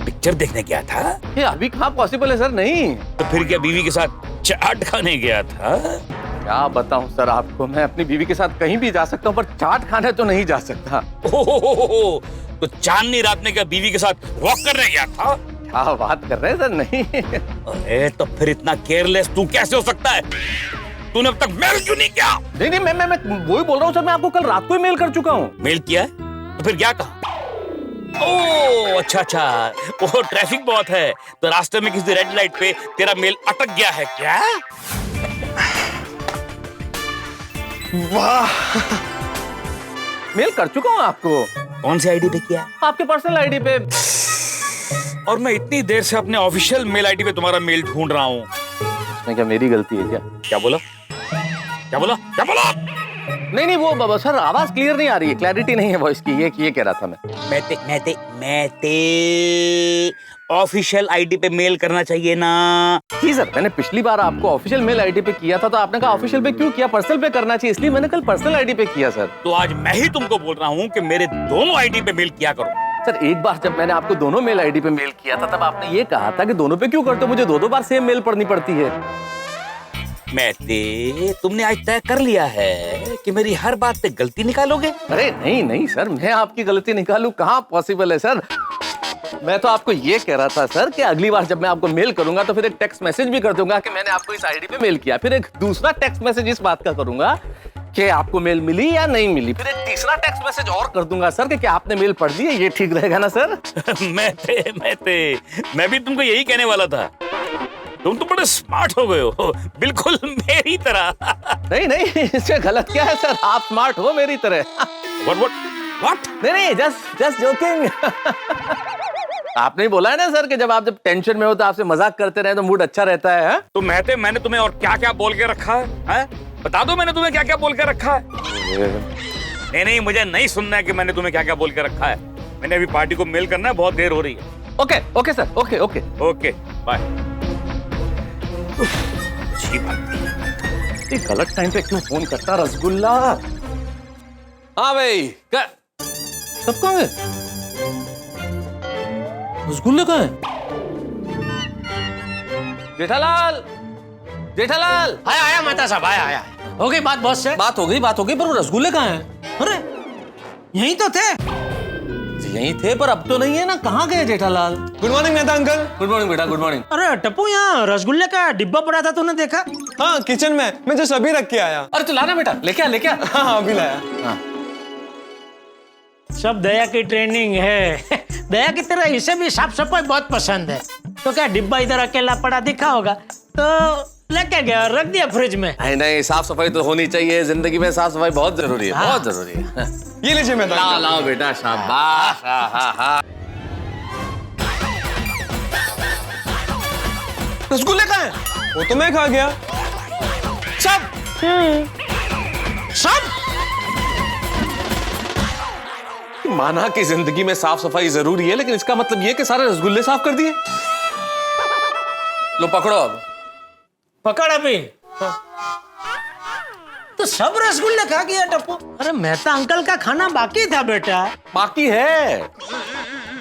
पिक्चर देखने गया था? ये अभी कहाँ पॉसिबल है सर? नहीं। तो फिर क्या बीवी के साथ चाट खाने गया था? क्या बताऊं सर आपको, मैं अपनी बीवी के साथ कहीं भी जा सकता हूँ, पर चाट खाने तो नहीं जा सकता। ओहो, तो चांदनी रात में क्या बीवी के साथ वॉक करने गया था? क्या बात कर रहे हैं सर? नहीं। अरे तो फिर इतना केयरलेस तू कैसे हो सकता है? तूने अब तक मेल क्यों नहीं किया? नहीं मैं वही बोल रहा हूँ सर, मैं आपको कल रात को ही मेल कर चुका हूँ। मेल किया है? तो फिर क्या कहा? ओह अच्छा, वो ट्रैफिक बहुत है तो रास्ते में किसी रेड लाइट पे तेरा मेल अटक गया है क्या? वाह, मेल कर चुका हूँ आपको। कौन सी आईडी पे किया? आपके पर्सनल आईडी पे। और मैं इतनी देर से अपने ऑफिशियल मेल आईडी पे तुम्हारा मेल ढूंढ रहा हूँ। इसमें क्या मेरी गलती है क्या? क्या बोला? क्या बोला? क्या बोला? नहीं वो सर आवाज क्लियर नहीं आ रही है, क्लैरिटी नहीं है वॉइस की, ये कह रहा था मैं ऑफिशियल आईडी पे मेल करना चाहिए ना? जी सर, मैंने पिछली बार आपको ऑफिशियल मेल आईडी पे किया था तो आपने कहा ऑफिशियल पे क्यों किया, पर्सनल पे करना चाहिए, इसलिए मैंने कल पर्सनल आईडी पे किया सर। तो आज मैं ही तुमको बोल रहा हूँ कि मेरे दोनों आईडी पे मेल किया करो। सर एक बार जब मैंने आपको दोनों मेल आईडी पे मेल किया था तब आपने ये कहा था कि दोनों पे क्यों करते हो, मुझे दो बार सेम मेल पढ़नी पड़ती है। तुमने आज तय कर लिया है कि मेरी हर बात पे गलती निकालोगे? अरे नहीं नहीं सर, मैं आपकी गलती निकालूं कहाँ पॉसिबल है सर। मैं तो आपको ये कह रहा था सर कि अगली बार जब मैं आपको मेल करूंगा तो फिर एक टेक्स्ट मैसेज भी कर दूंगा कि मैंने आपको इस आईडी पे मेल किया, फिर एक दूसरा टेक्स्ट मैसेज इस बात का करूंगा कि आपको मेल मिली या नहीं मिली, फिर एक तीसरा टेक्स्ट मैसेज और कर दूंगा सर कि क्या आपने मेल पढ़ दी है। ये ठीक रहेगा ना सर? मैं भी तुमको यही कहने वाला था। तुम तो बड़े स्मार्ट हो गए हो, बिल्कुल मेरी तरह। नहीं नहीं, इससे गलत क्या है सर, आप स्मार्ट हो मेरी तरह। व्हाट? नहीं, जस्ट जोकिंग। आपने ही बोला है ना सर कि जब टेंशन में हो तो आपसे मजाक करते रहे तो मूड अच्छा रहता है। हा? तो महते, मैंने तुम्हें और क्या क्या बोल के रखा है? बता दो मैंने तुम्हें क्या क्या बोल के रखा है। नहीं, मुझे नहीं सुनना है कि मैंने तुम्हें क्या क्या बोल के रखा है। मैंने अभी पार्टी को मेल करना है, बहुत देर हो रही है। Okay sir, okay bye. गलत टाइम पे क्यों फोन करता रसगुल्ला? हाँ भाई, क्या सब कहाँ है? रसगुल्ला कहाँ है? जेठालाल आया माता साहब, आया। हो गई बात बॉस से? बात हो गई पर वो रसगुल्ले कहाँ हैं? अरे यही तो थे। यहीं थे पर अब तो नहीं है ना, कहाँ गए Jethalal? Good morning Mehta uncle. Good morning बेटा, गुड मॉर्निंग। अरे टप्पू, यहाँ रसगुल्ले का डिब्बा पड़ा था, तूने देखा? हाँ किचन में, मैं जो अभी रख के आया। अरे तो लाना बेटा, लेके आ। हाँ अभी लाया। हाँ। सब दया की ट्रेनिंग है। दया की तरह इसे भी साफ सफाई बहुत पसंद है, तो क्या डिब्बा इधर अकेला पड़ा दिखा होगा तो लेके गया और रख दिया फ्रिज में। नहीं, साफ सफाई तो होनी चाहिए, जिंदगी में साफ सफाई बहुत जरूरी है। हाँ। बहुत जरूरी है। ये लीजिए मेहता। लाओ बेटा, शाबाश। हाँ। रसगुल्ले कहाँ हैं? वो तो मैं खा गया। सब माना कि जिंदगी में साफ सफाई जरूरी है, लेकिन इसका मतलब ये कि सारे रसगुल्ले साफ कर दिए। लो पकड़ो, अब पकड़ अभी। तो सब रसगुल्ले खा गया टप्पू। अरे मेहता अंकल का खाना बाकी था बेटा। बाकी है,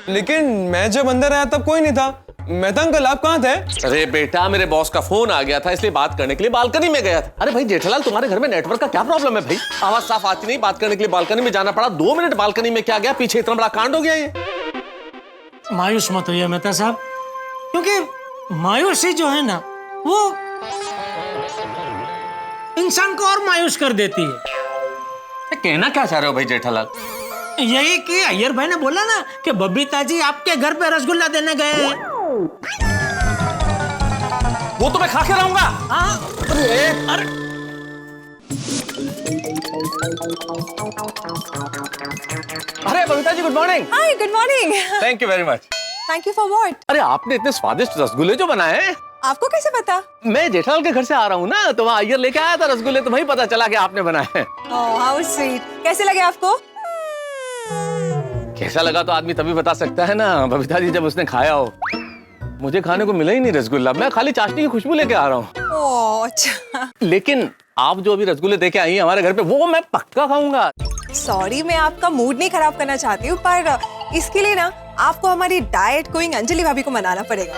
लेकिन मैं जब अंदर आया तब कोई नहीं था। मेहता अंकल आप कहाँ थे? अरे बेटा, मेरे बॉस का फोन आ गया था, इसलिए बात करने के लिए बालकनी में गया था। अरे भाई जेठालाल, तुम्हारे घर में नेटवर्क का क्या प्रॉब्लम है भाई? आवाज साफ आती नहीं, बात करने के लिए बालकनी में जाना पड़ा। 2 मिनट बालकनी में क्या गया, पीछे इतना बड़ा कांड हो गया ये। मायूस मत होइए मेहता साहब, क्योंकि मायूसी जो है ना वो इंसान को और मायूस कर देती है। कहना क्या चाह रहे हो भाई जेठालाल? यही कि अय्यर भाई ने बोला ना कि बबीता जी आपके घर पे रसगुल्ला देने गए हैं। वो तो मैं खा के रहूंगा। हाँ? अरे Babita ji, good morning. Hi, good morning. Thank you very much. Thank you for what? अरे आपने इतने स्वादिष्ट रसगुल्ले जो बनाए हैं। आपको कैसे पता? मैं जेठालाल के घर से आ रहा हूँ ना, तो वहाँ अय्यर लेके आया था रसगुल्ले, तो वहीं पता चला कि आपने बनाए हैं। Oh how sweet. कैसे लगे आपको? कैसा लगा तो आदमी तभी बता सकता है ना बबीता जी, जब उसने खाया हो। मुझे खाने को मिला ही नहीं रसगुल्ला, मैं खाली चाशनी की खुशबू लेके आ रहा हूँ। ओह अच्छा। लेकिन आप जो अभी रसगुल्ले देके आई हैं हमारे घर पे, वो मैं पक्का खाऊंगा। सॉरी, मैं आपका मूड नहीं खराब करना चाहती हूँ, पर इसके लिए ना आपको हमारी डाइट क्वीन अंजलि भाभी को मनाना पड़ेगा।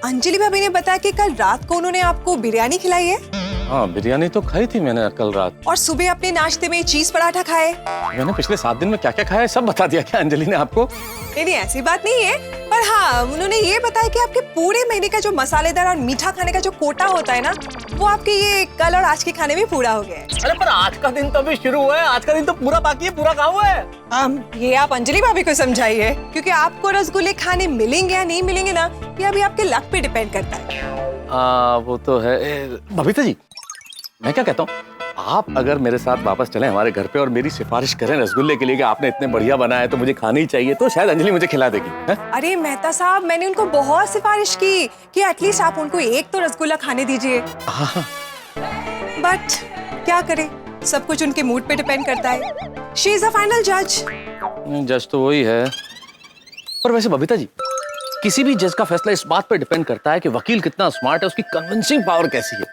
अंजलि भाभी ने बताया कि कल रात को उन्होंने आपको बिरयानी खिलाई है। हाँ, बिरयानी तो खाई थी मैंने कल रात। और सुबह अपने नाश्ते में चीज पराठा खाए। मैंने पिछले 7 दिन में क्या क्या खाया है सब बता दिया क्या अंजलि ने आपको? नहीं, ऐसी बात नहीं है, पर हाँ उन्होंने ये बताया कि आपके पूरे महीने का जो मसालेदार और मीठा खाने का जो कोटा होता है ना, वो आपके ये कल और आज के खाने में पूरा हो गया है। अरे पर आज का दिन तो अभी शुरू हुआ है, आज का दिन तो पूरा बाकी है, पूरा कहाँ हुआ है? ये आप अंजलि भाभी को समझाइए, क्योंकि आपको रसगुल्ले खाने मिलेंगे या नहीं मिलेंगे ना, ये अभी आपके लक पे डिपेंड करता है। वो तो है। बबीता जी, मैं क्या कहता हूँ, आप अगर मेरे साथ वापस चलें हमारे घर पे और मेरी सिफारिश करें रसगुल्ले के लिए कि आपने इतने बढ़िया बनाया है तो मुझे खाने ही चाहिए, तो शायद अंजलि मुझे खिला देगी। है? अरे मेहता साहब, मैंने उनको बहुत सिफारिश की कि एटलीस्ट आप उनको एक तो रसगुल्ला खाने दीजिए। बट क्या करें, सब कुछ उनके मूड पे डिपेंड करता है। शी इज अ फाइनल जज। जज तो वही है, पर वैसे बबीता जी, किसी भी जज का फैसला इस बात पे डिपेंड करता है कि वकील कितना स्मार्ट है, उसकी कन्विंसिंग पावर कैसी है।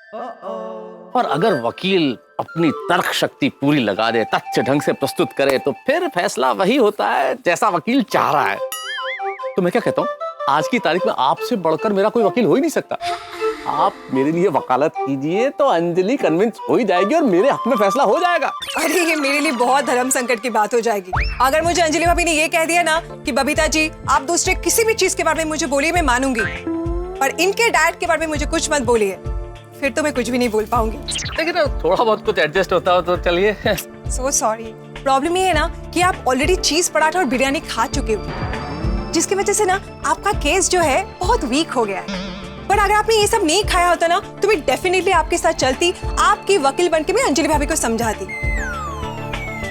और अगर वकील अपनी तर्क शक्ति पूरी लगा दे, तथ्य ढंग से प्रस्तुत करे, तो फिर फैसला वही होता है जैसा वकील चाह रहा है। तो मैं क्या कहता हूँ, आज की तारीख में आपसे बढ़कर मेरा कोई वकील हो ही नहीं सकता। आप मेरे लिए वकालत कीजिए तो अंजलि कन्विंस हो ही जाएगी और मेरे हक में फैसला हो जाएगा। अरे ये मेरे लिए बहुत धर्म संकट की बात हो जाएगी अगर मुझे अंजलि भाभी ने ये कह दिया ना कि बबीता जी आप दूसरे किसी भी चीज के बारे में मुझे बोलिए, मैं मानूंगी, पर इनके डाइट के बारे में मुझे कुछ मत बोलिए, फिर तो मैं कुछ भी नहीं बोल पाऊंगी। लेकिन थोड़ा बहुत कुछ एडजस्ट होता हो तो चलिए। So sorry. प्रॉब्लम ये है ना कि आप ऑलरेडी चीज पराठा और बिरयानी खा चुके हो, जिसकी वजह से ना आपका केस जो है बहुत वीक हो गया है। पर अगर आपने ये सब नहीं खाया होता ना तो मैं डेफिनेटली आपके साथ चलती, आपकी वकील बनके मैं अंजलि भाभी को समझाती,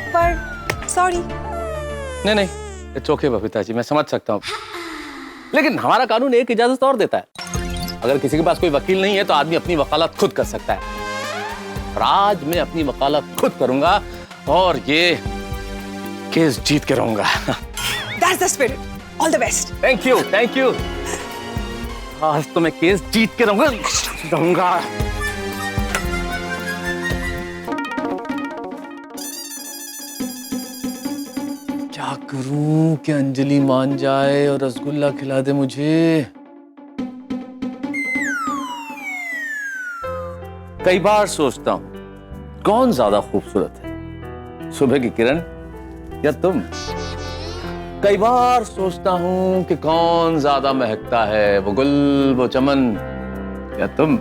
पर सॉरी। नहीं, इट्स ओके बबीता जी, मैं समझ सकता हूँ, लेकिन हमारा कानून एक इजाजत और देता है। अगर किसी के पास कोई वकील नहीं है तो आदमी अपनी वकालत खुद कर सकता है। और आज मैं अपनी वकालत खुद करूंगा और ये केस जीत के रहूंगा। That's the spirit. All the best. Thank you. आज तो मैं केस जीत के रहूंगा। क्या करूं कि अंजलि मान जाए और रसगुल्ला खिला दे मुझे। कई बार सोचता हूं कौन ज्यादा खूबसूरत है, सुबह की किरण या तुम। कई बार सोचता हूं कि कौन ज्यादा महकता है, वो गुल, वो चमन या तुम।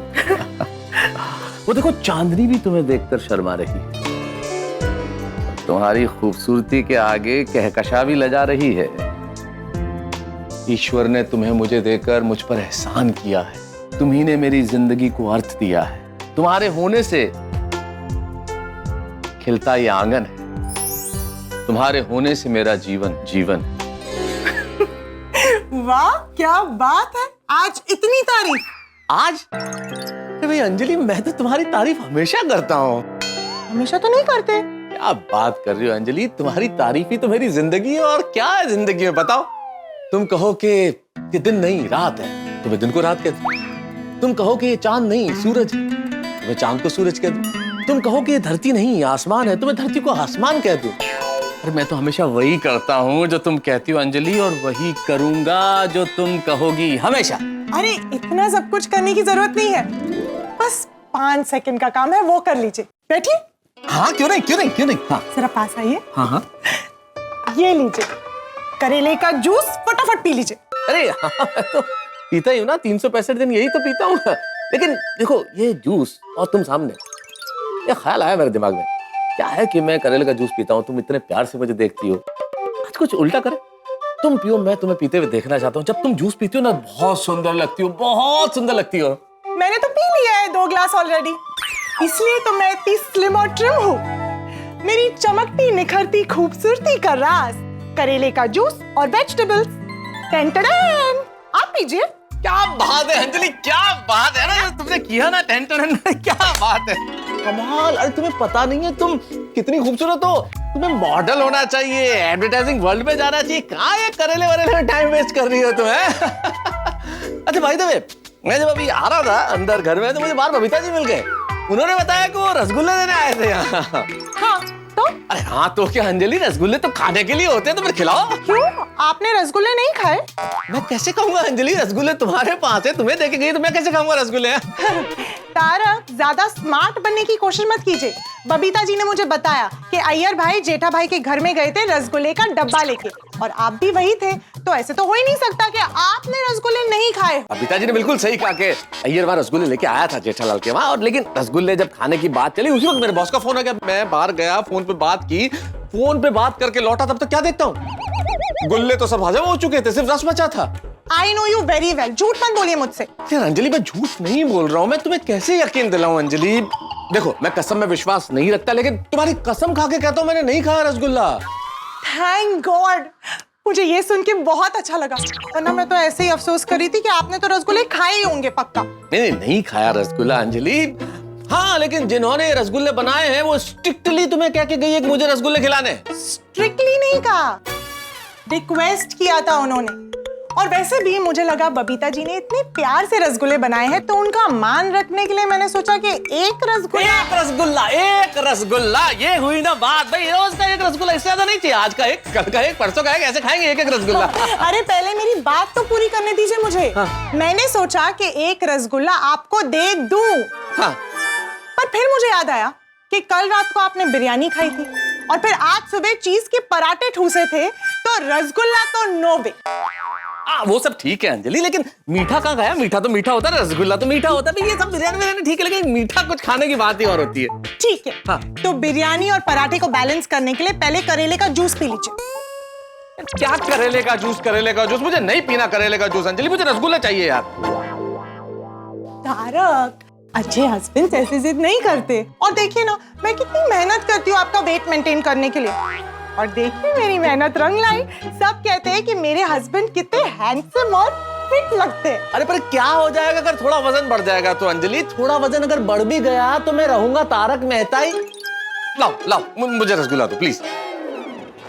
वो देखो चांदनी भी तुम्हें देखकर शर्मा रही है, तुम्हारी खूबसूरती के आगे कहकशा भी लजा रही है। ईश्वर ने तुम्हें मुझे देकर मुझ पर एहसान किया है, तुम्ही ने मेरी जिंदगी को अर्थ दिया है। तुम्हारे होने से खिलता ये आंगन है, तुम्हारे होने से मेरा जीवन। वाह क्या बात है, आज इतनी तारीफ। आज? अरे भाई अंजलि, मैं तो तुम्हारी तारीफ हमेशा करता हूँ। हमेशा तो नहीं करते। क्या बात कर रही हो अंजलि, तुम्हारी तारीफ ही तो मेरी जिंदगी है। और क्या है जिंदगी में बताओ। तुम कहो कि दिन नहीं रात है, तो मैं दिन को रात कह दूं। तुम कहो कि ये चांद नहीं सूरज है, तो मैं चांद को सूरज कह दूं। तुम कहो कि ये धरती नहीं आसमान है, तो मैं धरती को आसमान कह दूं। अरे मैं तो हमेशा वही करता हूँ जो तुम कहती हो अंजलि, और वही करूंगा जो तुम कहोगी हमेशा। अरे इतना सब कुछ करने की जरूरत नहीं है, बस 5 सेकंड का काम है, वो कर लीजिए। बैठिए। हाँ क्यों नहीं। हाँ जरा पास आइए। हाँ। ये लीजिए करेले का जूस, फटाफट पी लीजिए। अरे हाँ, मैं तो पीता ही हूँ ना, 365 दिन यही तो पीता हूँ। लेकिन देखो ये जूस और तुम सामने, ये ख्याल आया मेरे दिमाग में, क्या है कि मैं करेले का जूस पीता हूँ, तुम इतने प्यार से मुझे देखती हो, आज कुछ उल्टा करे, तुम पियो, मैं तुम्हें पीते हुए देखना चाहता हूँ। जब तुम जूस पीती हो ना, बहुत सुंदर लगती हो, बहुत सुंदर लगती हो। मैंने तो पी लिया है 2 ग्लास ऑलरेडी, इसलिए तो मैं इतनी स्लिम और ट्रिम हूँ। मेरी चमकती निखरती खूबसूरती का राज करेले का जूस और वेजिटेबल्स। टेंटन, आप पीजिए। क्या बात है अंजलि, क्या बात है ना जो तुमने किया ना, टेंटन, क्या बात है, कमाल। अरे तुम्हें पता नहीं है तुम कितनी खूबसूरत हो, तुम्हें मॉडल होना चाहिए, एडवर्टाइजिंग वर्ल्ड में जाना चाहिए। कहाँ ये करेले वरेले में टाइम वेस्ट कर रही हो तुम? अच्छा भाई तो मैं जब अभी आ रहा था अंदर घर में, तो मुझे बाहर बबीता जी मिल गए। उन्होंने बताया कि वो रसगुल्ले देने आए थे यहाँ। हाँ तो? अरे हाँ तो क्या अंजलि, रसगुल्ले तो खाने के लिए होते हैं, तो फिर खिलाओ। क्यों, आपने रसगुल्ले नहीं खाए? मैं कैसे खाऊंगा अंजलि, रसगुल्ले तुम्हारे पास है, तुम्हें देके गई तो मैं कैसे खाऊंगा रसगुल्ले? तारक, ज्यादा स्मार्ट बनने की कोशिश मत कीजिए। बबीता जी ने मुझे बताया कि अय्यर भाई जेठा भाई के घर में गए थे रसगुल्ले का डब्बा लेके, और आप भी वही थे, तो ऐसे तो हो ही नहीं सकता कि आपने रसगुल्ले नहीं खाए। बबीता जी ने बिल्कुल सही कहा कि अय्यर वहाँ रसगुल्ले लेके आया था जेठालाल के वहाँ, और लेकिन रसगुल्ले जब खाने की बात चली, उसी वक्त मेरे बॉस का फोन आ गया। मैं बाहर गया, फोन पे बात की, फोन पे बात करके लौटा, तब तक क्या देखता हूँ, गुल्ले तो सब हजम हो चुके थे, सिर्फ रस बचा था। I know you very well, झूठ मत बोलिए मुझसे। यार अंजलि, मैं झूठ नहीं बोल रहा हूँ, मैं तुम्हें कैसे यकीन दिलाऊं अंजलि। देखो मैं कसम में विश्वास नहीं रखता, लेकिन तुम्हारी कसम खा के कहता हूँ मैंने नहीं खाया रसगुल्ला। थैंक गॉड, मुझे ये सुन के बहुत अच्छा लगा, वरना मैं तो ऐसे ही अफसोस कर रही थी कि आपने तो रसगुल्ले खाए ही होंगे पक्का। नहीं खाया रसगुल्ला अंजलि। हाँ लेकिन जिन्होंने रसगुल्ले बनाए हैं वो स्ट्रिक्टली तुम्हें कह के गई है कि मुझे रसगुल्ले खिलाने। स्ट्रिक्टली नहीं कहा, रिक्वेस्ट किया था उन्होंने। और वैसे भी मुझे लगा बबीता जी ने इतने प्यार से रसगुल्ले बनाए हैं तो उनका मान रखने के लिए मैंने सोचा कि एक रसगुल्ला ये हुई ना बात भाई। रोज का एक रसगुल्ला, इससे ज्यादा नहीं चाहिए। आज का एक, कल का एक, परसों का एक, ऐसे खाएंगे एक एक रसगुल्ला। अरे पहले मेरी बात तो पूरी करने दीजिए मुझे। मैंने सोचा कि एक रसगुल्ला आपको दे दूं। पर फिर मुझे याद आया कि कल रात को आपने बिरयानी खाई थी और फिर आज सुबह चीज के पराठे ठूसे थे, तो रसगुल्ला तो नो वे। वो सब ठीक है अंजलि, लेकिन मीठा कहाँ गया? मीठा तो मीठा होता है, रसगुल्ला तो मीठा होता है। ये सब बिरयानी ठीक है, लेकिन मीठा कुछ खाने की बात ही और होती है। ठीक है, तो बिरयानी और पराठे को बैलेंस करने के लिए पहले करेले का जूस पी लीजिए। क्या करेले का जूस? करेले का जूस मुझे नहीं पीना। करेले का जूस अंजलि, मुझे रसगुल्ला चाहिए यार। तारक, अच्छे हस्बैंड ऐसे जिद नहीं करते। और देखिए ना, मैं कितनी मेहनत करती हूँ आपका वेट मेंटेन करने के लिए, और देखिए मेरी मेहनत रंग लाई। सब कहते हैं कि मेरे हस्बैंड कितने हैंडसम और फिट लगते हैं। अरे पर क्या हो जाएगा अगर थोड़ा वजन बढ़ जाएगा तो अंजलि? थोड़ा वजन अगर बढ़ भी गया तो मैं रहूंगा तारक मेहता ही। लाओ लाओ मुझे रसगुल्ला दो प्लीज।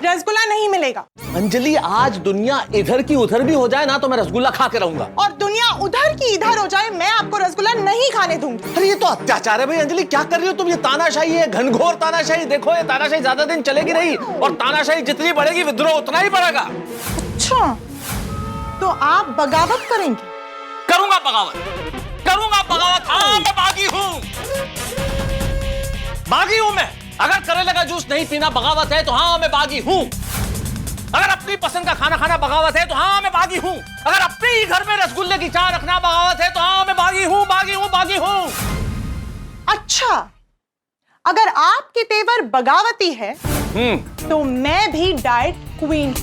रसगुल्ला नहीं मिलेगा अंजलि। आज दुनिया इधर की उधर भी हो जाए ना तो मैं रसगुल्ला खा के रहूंगा। और दुनिया उधर की इधर हो जाए, मैं आपको रसगुल्ला नहीं खाने दूंगी। अरे ये तो अत्याचार है भाई। अंजलि क्या कर रही हो तुम? ये तानाशाही है, घनघोर तानाशाही। देखो ये तानाशाही ज्यादा दिन चलेगी नहीं, और तानाशाही जितनी बढ़ेगी विद्रोह उतना ही बढ़ेगा। अच्छा, तो आप बगावत करेंगे? करूंगा बगावत, करूंगा बगावत। हाँ मैं बागी हूँ, बागी हूँ मैं। अगर करेले का जूस नहीं पीना बगावत है तो हाँ मैं बागी हूँ। अगर अपनी पसंद का खाना खाना बगावत है तो हाँ मैं बागी हूँ। अगर अपने ही घर में रसगुल्ले की चाय रखना बगावत है तो हाँ मैं बागी हूँ, बागी हूँ, बागी हूँ। अच्छा, अगर आपके तेवर बगावती है तो मैं भी डाइट क्वीन,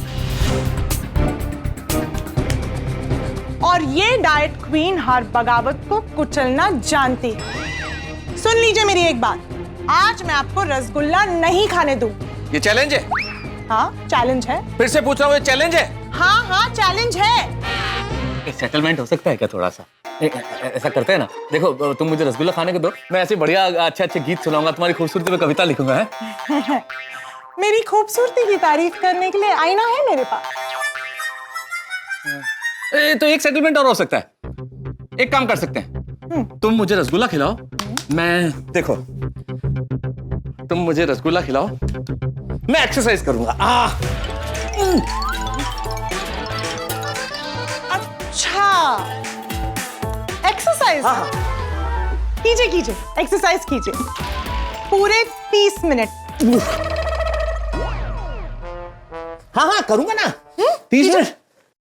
और ये डाइट क्वीन हर बगावत को कुचलना जानती है। सुन लीजिए मेरी एक बात, आज मैं आपको रसगुल्ला नहीं खाने दूं। ये चैलेंज है? हाँ चैलेंज है। फिर से पूछ रहा हूँ, ये चैलेंज है? हाँ हाँ चैलेंज है। सेटलमेंट हो सकता है क्या थोड़ा सा? ऐसा करते हैं ना, देखो तुम मुझे रसगुल्ला खाने को दो, मैं ऐसे बढ़िया अच्छे अच्छे गीत सुनाऊंगा, तुम्हारी खूबसूरती पे कविता लिखूंगा। है मेरी खूबसूरती की तारीफ करने के लिए आईना है मेरे पास। तो एक सेटलमेंट और हो सकता है। एक काम कर सकते हैं, तुम मुझे रसगुल्ला खिलाओ, मैं देखो तुम मुझे रसगुल्ला खिलाओ, मैं एक्सरसाइज करूंगा। अच्छा, एक्सरसाइज कीजिए कीजिए, एक्सरसाइज कीजिए पूरे 30 मिनट। हाँ करूंगा ना। 30 मिनट?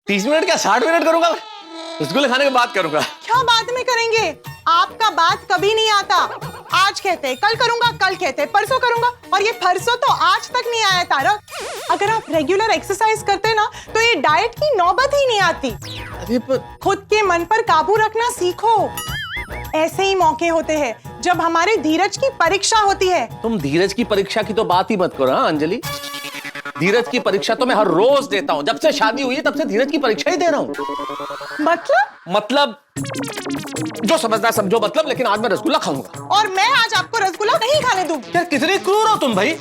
30 मिनट क्या 60 मिनट करूंगा। रसगुल्ले खाने के बाद करूंगा। क्या बाद में करेंगे? आपका बात कभी नहीं आता। आज कहते कल करूंगा, कल कहते परसों करूंगा, और ये परसों तो आज तक नहीं आया तारक। अगर आप रेगुलर एक्सरसाइज करते ना तो ये डाइट की नौबत ही नहीं आती। अरे पर खुद के मन पर काबू रखना सीखो। ऐसे ही मौके होते हैं जब हमारे धीरज की परीक्षा होती है। तुम धीरज की परीक्षा की तो बात ही मत करो। हाँ अंजलि, धीरज की परीक्षा तो मैं हर रोज देता हूँ। जब से शादी हुई है तब से धीरज की परीक्षा ही दे रहा हूँ। मतलब जो समझना समझो मतलब, लेकिन आज मैं रसगुल्ला खाऊंगा। और मैं आज आपको रसगुल्ला नहीं खाने दूंगी। यार कितनी क्रूर हो तुम भाई।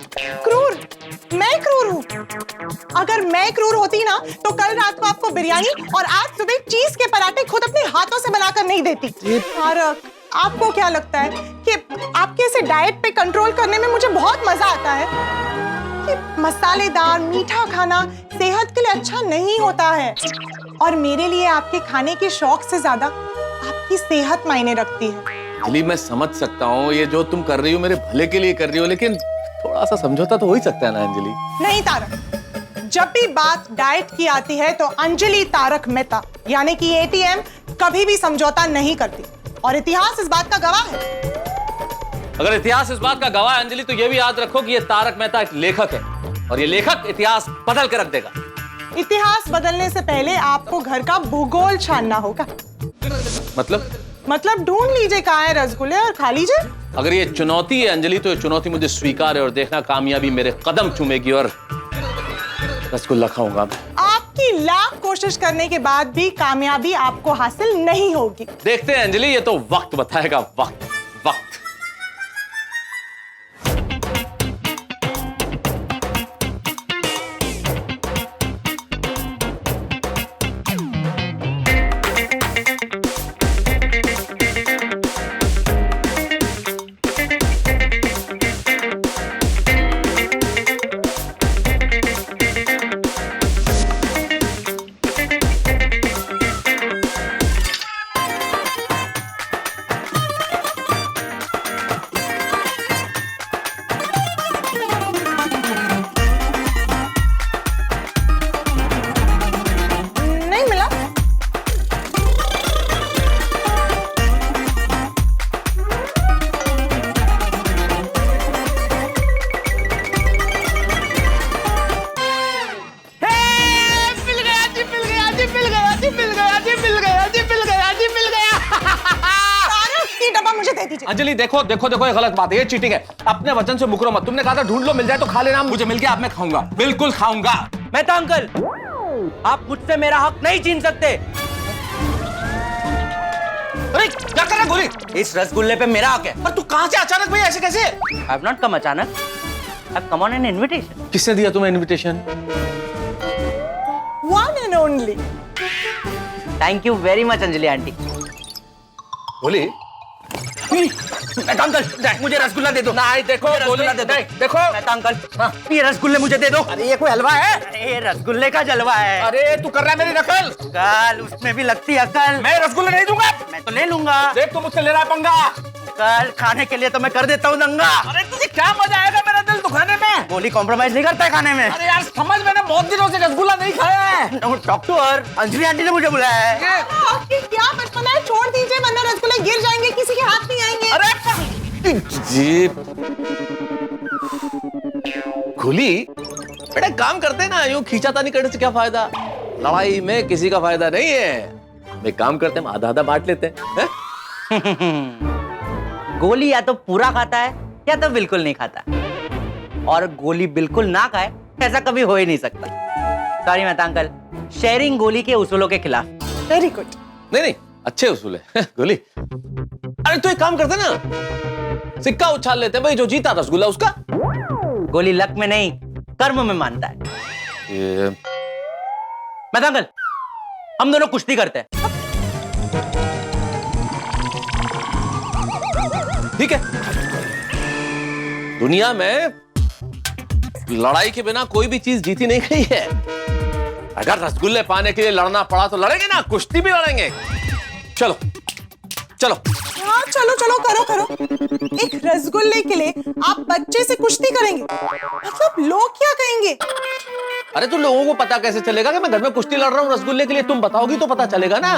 क्रूर? मैं क्रूर हूँ? अगर मैं क्रूर होती ना तो कल रात को आपको बिरयानी और आज सुबह चीज के पराठे खुद अपने हाथों से बनाकर नहीं देती। तारक, आपको क्या लगता है कि आपके ऐसे डाइट पे कंट्रोल करने में मुझे बहुत मजा आता है? कि मसालेदार मीठा खाना सेहत के लिए अच्छा नहीं होता है, और मेरे लिए आपके खाने के शौक से ज्यादा आपकी सेहत मायने रखती है। अंजलि मैं समझ सकता हूँ ये जो तुम कर रही हो मेरे भले के लिए कर रही हो, लेकिन थोड़ा सा समझौता तो हो ही सकता है ना अंजलि। नहीं तारक, जब भी बात डाइट की आती है तो अंजलि तारक मेहता यानी कि एटीएम कभी भी समझौता नहीं करती, और इतिहास इस बात का गवाह है। अगर इतिहास इस बात का गवाह है अंजलि, तो ये भी याद रखो कि ये तारक मेहता एक लेखक है, और ये लेखक इतिहास बदल के रख देगा। इतिहास बदलने से पहले आपको घर का भूगोल छानना होगा। मतलब ढूंढ लीजिए कहाँ है रसगुल्ले और खा लीजिए। अगर ये चुनौती है अंजलि तो ये चुनौती मुझे स्वीकार है, और देखना कामयाबी मेरे कदम चूमेगी और रसगुल्ला खाऊंगा। आपकी लाख कोशिश करने के बाद भी कामयाबी आपको हासिल नहीं होगी। देखते हैं अंजलि, ये तो वक्त बताएगा। वक्त। अंजलि देखो देखो देखो, ये गलत बात है, ये चीटिंग है। अपने वचन से मुकरो मत। तुमने कहा था ढूंढ लो, मिल जाए तो खा लेना। मुझे मिल गया, अब मैं खाऊंगा, बिल्कुल खाऊंगा। मैं तो अंकल, आप मुझसे मेरा हक नहीं छीन सकते। अरे क्या कर रहा है गोली? इस रसगुल्ले पे मेरा हक है। और तू कहां से अचानक भाई, ऐसे कैसे? आई हैव नॉट कम अचानक, I have come on an invitation. किसने दिया तुम्हें invitation? One and only. Thank you very much Anjali aunty. गोली अंकल मुझे रसगुल्ला दे दो। नहीं देखो गोली, दे दो। देखो अंकल ये रसगुल्ले मुझे दे दो। अरे ये कोई हलवा है? अरे ये रसगुल्ले का जलवा है। अरे तू कर रहा है मेरी नकल। कल उसमें भी लगती है अकल। मैं रसगुल्ले नहीं दूंगा। मैं तो ले लूंगा। देख तू मुझसे ले रहा है पंगा। कल खाने के लिए तो मैं कर देता हूँ दंगा। अरे तुझे क्या मजा आएगा मेरा दिल दुखाने में? गोली कॉम्प्रोमाइज नहीं करता है खाने में। अरे यार समझ, मैंने बहुत दिनों से रसगुल्ला नहीं खाया है। Talk to her, Anjali aunty ने मुझे बुलाया है। आपकी क्या बचपना है, छोड़ दीजिए वरना रसगुल्ले गिर जाएंगे, किसी के हाथ नहीं आएंगे। अरे जी गोली, बेटा एक काम करते हैं ना, यूं खींचातानी करने से क्या फायदा? लड़ाई में किसी का फायदा नहीं है। हम एक काम करते हैं, हम आधा आधा बांट लेते हैं। गोली या तो पूरा खाता है या तो बिल्कुल नहीं खाता, और गोली बिल्कुल ना खाए ऐसा कभी हो ही नहीं सकता। सॉरी मेहता अंकल, शेयरिंग गोली के उसूलों के खिलाफ। Very good. नहीं नहीं, अच्छे उसूल है गोली। अरे तो एक काम करते हैं ना, सिक्का उछाल लेते हैं भाई, जो जीता रसगुल्ला उसका। गोली लक में नहीं कर्म में मानता है। ये मेहता अंकल, हम दोनों कुश्ती करते हैं। ठीक है। दुनिया में लड़ाई के बिना कोई भी चीज जीती नहीं गई है। अगर रसगुल्ले पाने के लिए लड़ना पड़ा तो लड़ेंगे ना, कुश्ती भी लड़ेंगे। चलो चलो। हाँ चलो चलो, करो करो। एक रसगुल्ले के लिए आप बच्चे से कुश्ती करेंगे, मतलब लोग क्या कहेंगे? अरे तो लोगों को पता कैसे चलेगा कि मैं घर में कुश्ती लड़ रहा हूँ रसगुल्ले के लिए? तुम बताओगी तो पता चलेगा ना।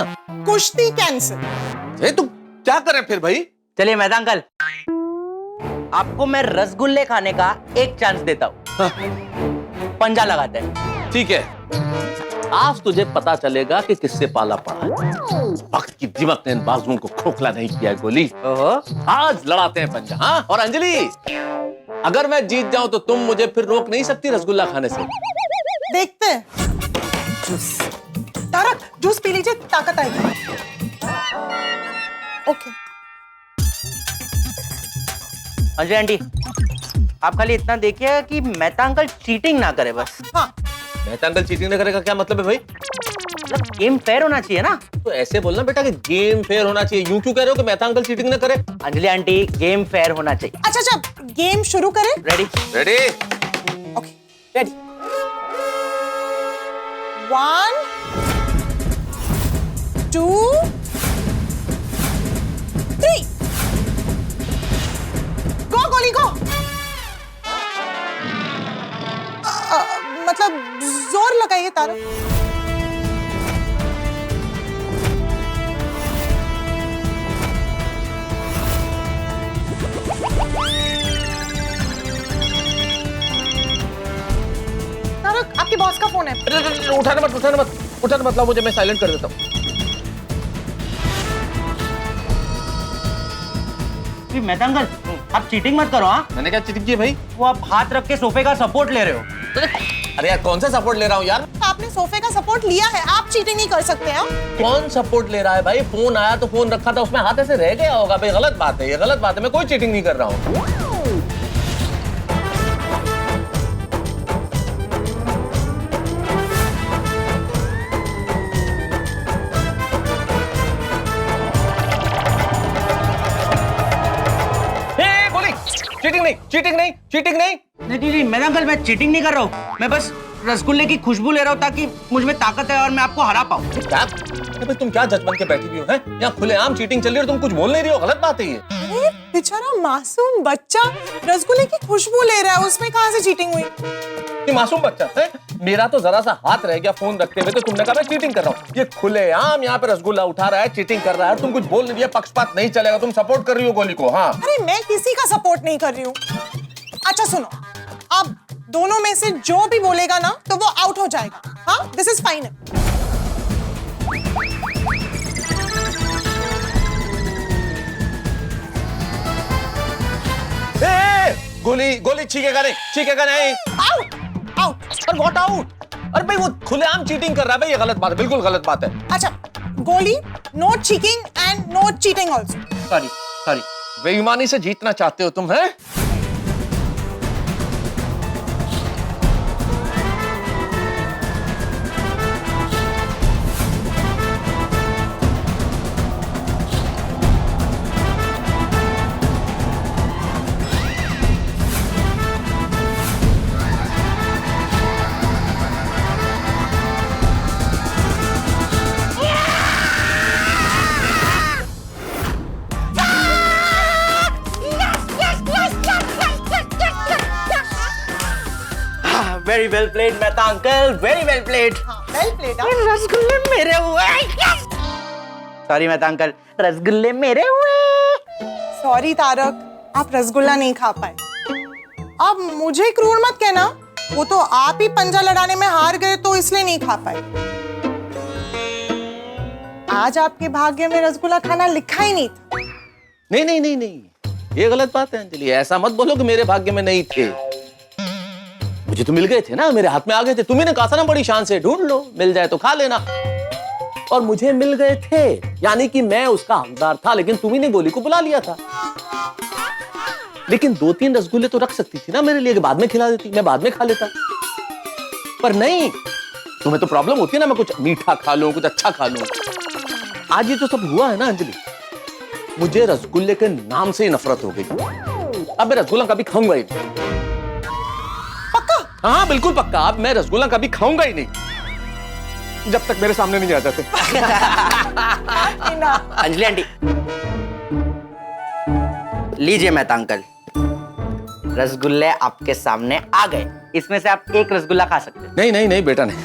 कुश्ती कैंसिल। तुम क्या करें फिर भाई? चलिए मेहता अंकल, आपको मैं रसगुल्ले खाने का एक चांस देता हूँ। पंजा लगाते हैं। ठीक है, आज तुझे पता चलेगा कि किससे पाला पड़ा है। वक्त की दिमक ने इन बाजुओं को खोखला नहीं किया गोली। आज लड़ाते हैं पंजा। हाँ, और अंजलि, अगर मैं जीत जाऊं तो तुम मुझे फिर रोक नहीं सकती रसगुल्ला खाने से। देखते हैं। जूस तारक, जूस पी लीजिए, ताकत आएगी। ओके। अंजलि आंटी, आप खाली इतना देखिए कि मेहता अंकल चीटिंग ना करे बस। हाँ। मेहता अंकल चीटिंग न करेगा क्या मतलब है भाई? मतलब गेम फेयर होना चाहिए ना। तो ऐसे बोलना बेटा कि गेम फेयर होना चाहिए। यूं क्यों कह रहे हो कि मेहता अंकल चीटिंग न करे? अंजलि आंटी, गेम फेयर होना चाहिए। अच्छा अच्छा, गेम शुरू करें। रेडी? रेडी। Okay, ready. 1 2 3 गो गोली गो। मतलब जोर लगाइए तारक। तारक, आपके बॉस का फोन है। उठाने मत, उठाने मत, उठाने मत, लाओ मुझे, मैं साइलेंट कर देता हूँ। मेहता अंकल, आप चीटिंग मत करो। हाँ, मैंने क्या चीटिंग की भाई? वो आप हाथ रख के सोफे का सपोर्ट ले रहे हो। अरे यार कौन सा सपोर्ट ले रहा हूँ यार? आपने सोफे का सपोर्ट लिया है, आप चीटिंग नहीं कर सकते हैं। कौन सपोर्ट ले रहा है भाई? फोन आया तो फोन रखा था, उसमें हाथ ऐसे रह गया होगा भाई। गलत बात है, ये गलत बात है। मैं कोई चीटिंग नहीं कर रहा हूँ। चीटिंग नहीं, चीटिंग नहीं, चीटिंग नहीं। नहीं, मेहता अंकल, मैं चीटिंग नहीं कर रहा हूँ। मैं बस रसगुल्ले की खुशबू ले रहा हूँ ताकि मुझ में ताकत है और मैं आपको हरा पाऊँ। क्या? भाई तुम क्या जज बन के बैठी हुई हो? हैं? यहाँ खुलेआम चीटिंग चल रही है और तुम कुछ बोल नहीं रही हो। गलत बात है ये। अरे बेचारा मासूम बच्चा रसगुल्ले की खुशबू ले रहा है, उसमें कहाँ से चीटिंग हुई? ये मासूम बच्चा है? मेरा तो जरा सा हाथ रह गया फोन रखते हुए, तो तुमने कहा मैं चीटिंग कर रहा हूँ। ये खुलेआम यहाँ पे रसगुल्ला उठा रहा है, चीटिंग कर रहा है, तुम कुछ बोल नहीं दिया। पक्षपात नहीं चलेगा, तुम सपोर्ट कर रही हो गोली को। हाँ, अरे मैं किसी का सपोर्ट नहीं कर रही हूँ। अच्छा सुनो, आप दोनों में से जो भी बोलेगा ना तो वो आउट हो जाएगा। हाँ, दिस इज फाइनल। गोली गोली छीकेगा नहीं आउट आउट। और व्हाट आउट? अरे भाई वो खुलेआम चीटिंग कर रहा है भाई, ये गलत बात है, बिल्कुल गलत बात है। अच्छा गोली, no cheating and no cheating also. Sorry बेईमानी से जीतना चाहते हो तुम, हैं? Very well played Mehta uncle, very well played. Well played. रसगुल्ले मेरे हुए। सॉरी मेहता अंकल, रसगुल्ले मेरे हुए। सॉरी तारक, आप रसगुल्ला नहीं खा पाए। अब मुझे क्रूर मत कहना, वो तो आप ही पंजा लड़ाने में हार गए तो इसलिए नहीं खा पाए। आज आपके भाग्य में रसगुल्ला खाना लिखा ही नहीं था। नहीं, ये गलत बात है अंजलि, ऐसा मत बोलो कि मेरे भाग्य में नहीं थे। मुझे तो मिल गए थे ना, मेरे हाथ में आ गए थे। तुम्ही ने कहा था ना बड़ी शान से, ढूंढ लो, मिल जाए तो खा लेना। और मुझे मिल गए थे, यानी कि मैं उसका हकदार था, लेकिन तुम्ही ने गोली को बुला लिया था। लेकिन 2-3 रसगुल्ले तो रख सकती थी ना मेरे लिए, कि बाद में खिला देती, मैं बाद में खा लेता। पर नहीं, तुम्हें तो प्रॉब्लम होती है ना, मैं कुछ मीठा खा लूं, कुछ अच्छा खा लूं। आज ये तो सब हुआ है ना अंजलि, मुझे रसगुल्ले के नाम से ही नफरत हो गई। अब मैं रसगुल्ला कभी खाऊंगा ही नहीं। हाँ बिल्कुल पक्का, अब मैं रसगुल्ला कभी खाऊंगा ही नहीं, जब तक मेरे सामने नहीं आ जाते। अंजलि आंटी, लीजिए मेहता अंकल, रसगुल्ले आपके सामने आ गए। इसमें से आप एक रसगुल्ला खा सकते हैं। नहीं बेटा नहीं,